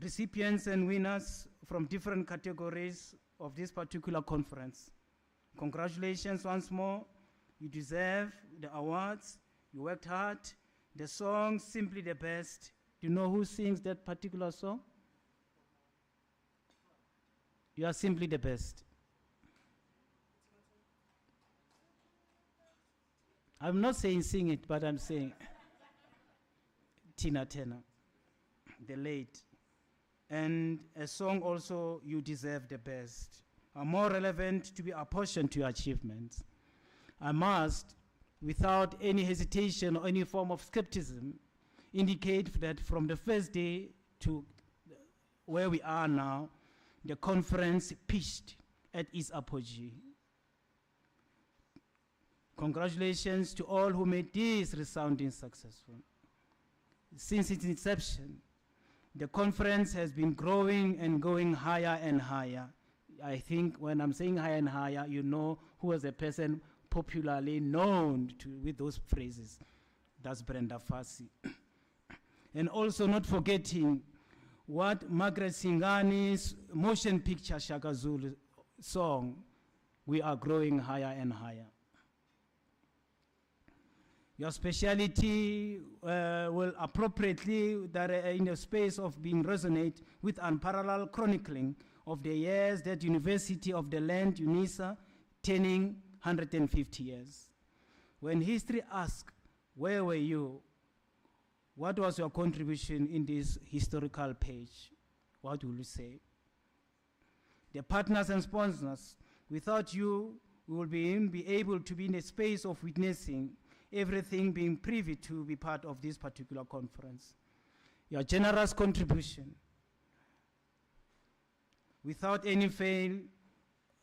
Recipients and winners from different categories of this particular conference, congratulations once more. You deserve the awards. You worked hard. The song, Simply the Best. Do you know who sings that particular song? You are simply the best. I'm not saying sing it, but I'm saying Tina Turner, the late. And a song also, You Deserve the Best, are more relevant to be apportioned to your achievements. I must, without any hesitation or any form of skepticism, indicate that from the first day to where we are now, the conference pitched at its apogee. Congratulations to all who made this resounding successful. Since its inception, the conference has been growing and going higher and higher. I think when I'm saying higher and higher, you know who was a person popularly known with those phrases. That's Brenda Fassie. And also not forgetting what Margaret Singani's motion picture Shaka Zulu song, We Are Growing Higher and Higher. Your speciality will appropriately, in the space of being resonate with unparalleled chronicling of the years that University of the Land, UNISA, turning 150 years. When history asks, where were you? What was your contribution in this historical page? What will you say? The partners and sponsors, without you, we will be able to be in a space of witnessing everything being privy to be part of this particular conference. Your generous contribution, without any fail,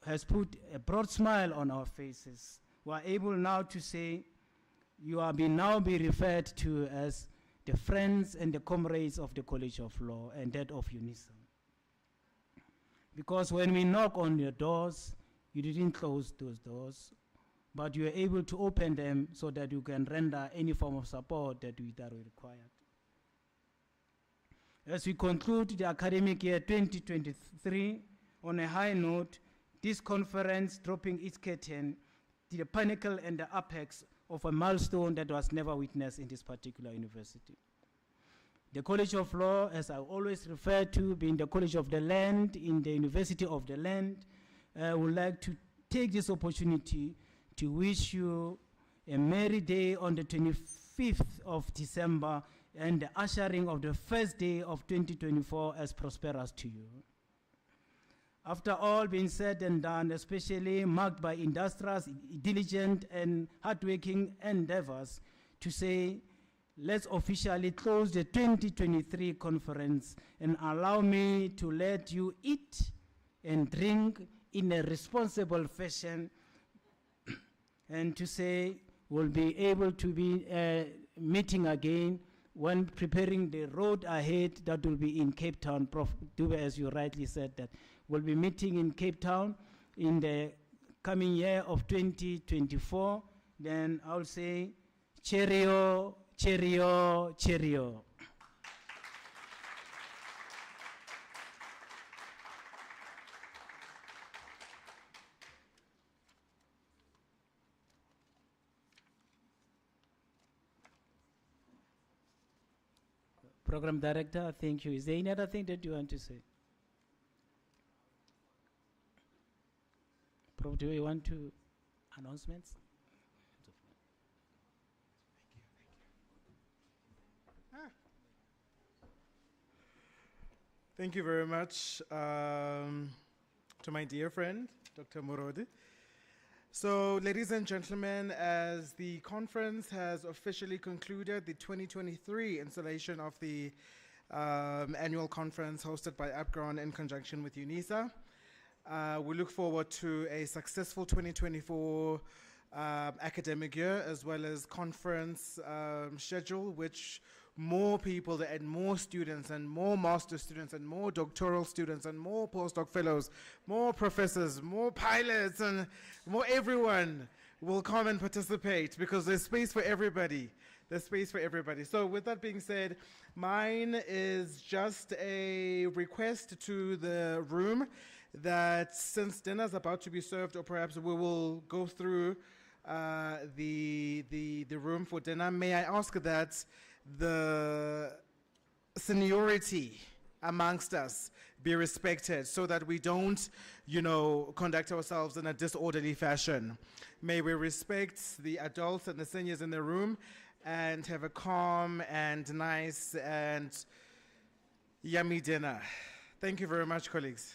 has put a broad smile on our faces. We are able now to say, you are now be referred to as the friends and the comrades of the College of Law and that of UNISA. Because when we knock on your doors, you didn't close those doors, but you were able to open them so that you can render any form of support that we required. As we conclude the academic year 2023 on a high note, this conference dropping its curtain to the pinnacle and the apex of a milestone that was never witnessed in this particular university. The College of Law, as I always refer to, being the College of the Land in the University of the Land, would like to take this opportunity to wish you a merry day on the 25th of December and the ushering of the first day of 2024 as prosperous to you. After all being said and done, especially marked by industrious, diligent and hardworking endeavors, to say, let's officially close the 2023 conference and allow me to let you eat and drink in a responsible fashion and to say we'll be able to be meeting again when preparing the road ahead that will be in Cape Town. Prof. Dube, as you rightly said, that we'll be meeting in Cape Town in the coming year of 2024. Then I'll say cheerio, cheerio, cheerio. Program Director, thank you. Is there any other thing that you want to say? Prof, do you want to announcements? Thank you very much to my dear friend, Dr. Morodi. So, ladies and gentlemen, as the conference has officially concluded the 2023 installation of the annual conference hosted by APGRON in conjunction with UNISA, we look forward to a successful 2024 academic year as well as conference schedule, which more people and more students and more master students and more doctoral students and more postdoc fellows, more professors, more pilots and more everyone will come and participate because there's space for everybody. There's space for everybody. So with that being said, mine is just a request to the room that since dinner's about to be served, or perhaps we will go through the room for dinner, may I ask that the seniority amongst us be respected so that we don't, conduct ourselves in a disorderly fashion. May we respect the adults and the seniors in the room and have a calm and nice and yummy dinner. Thank you very much, colleagues.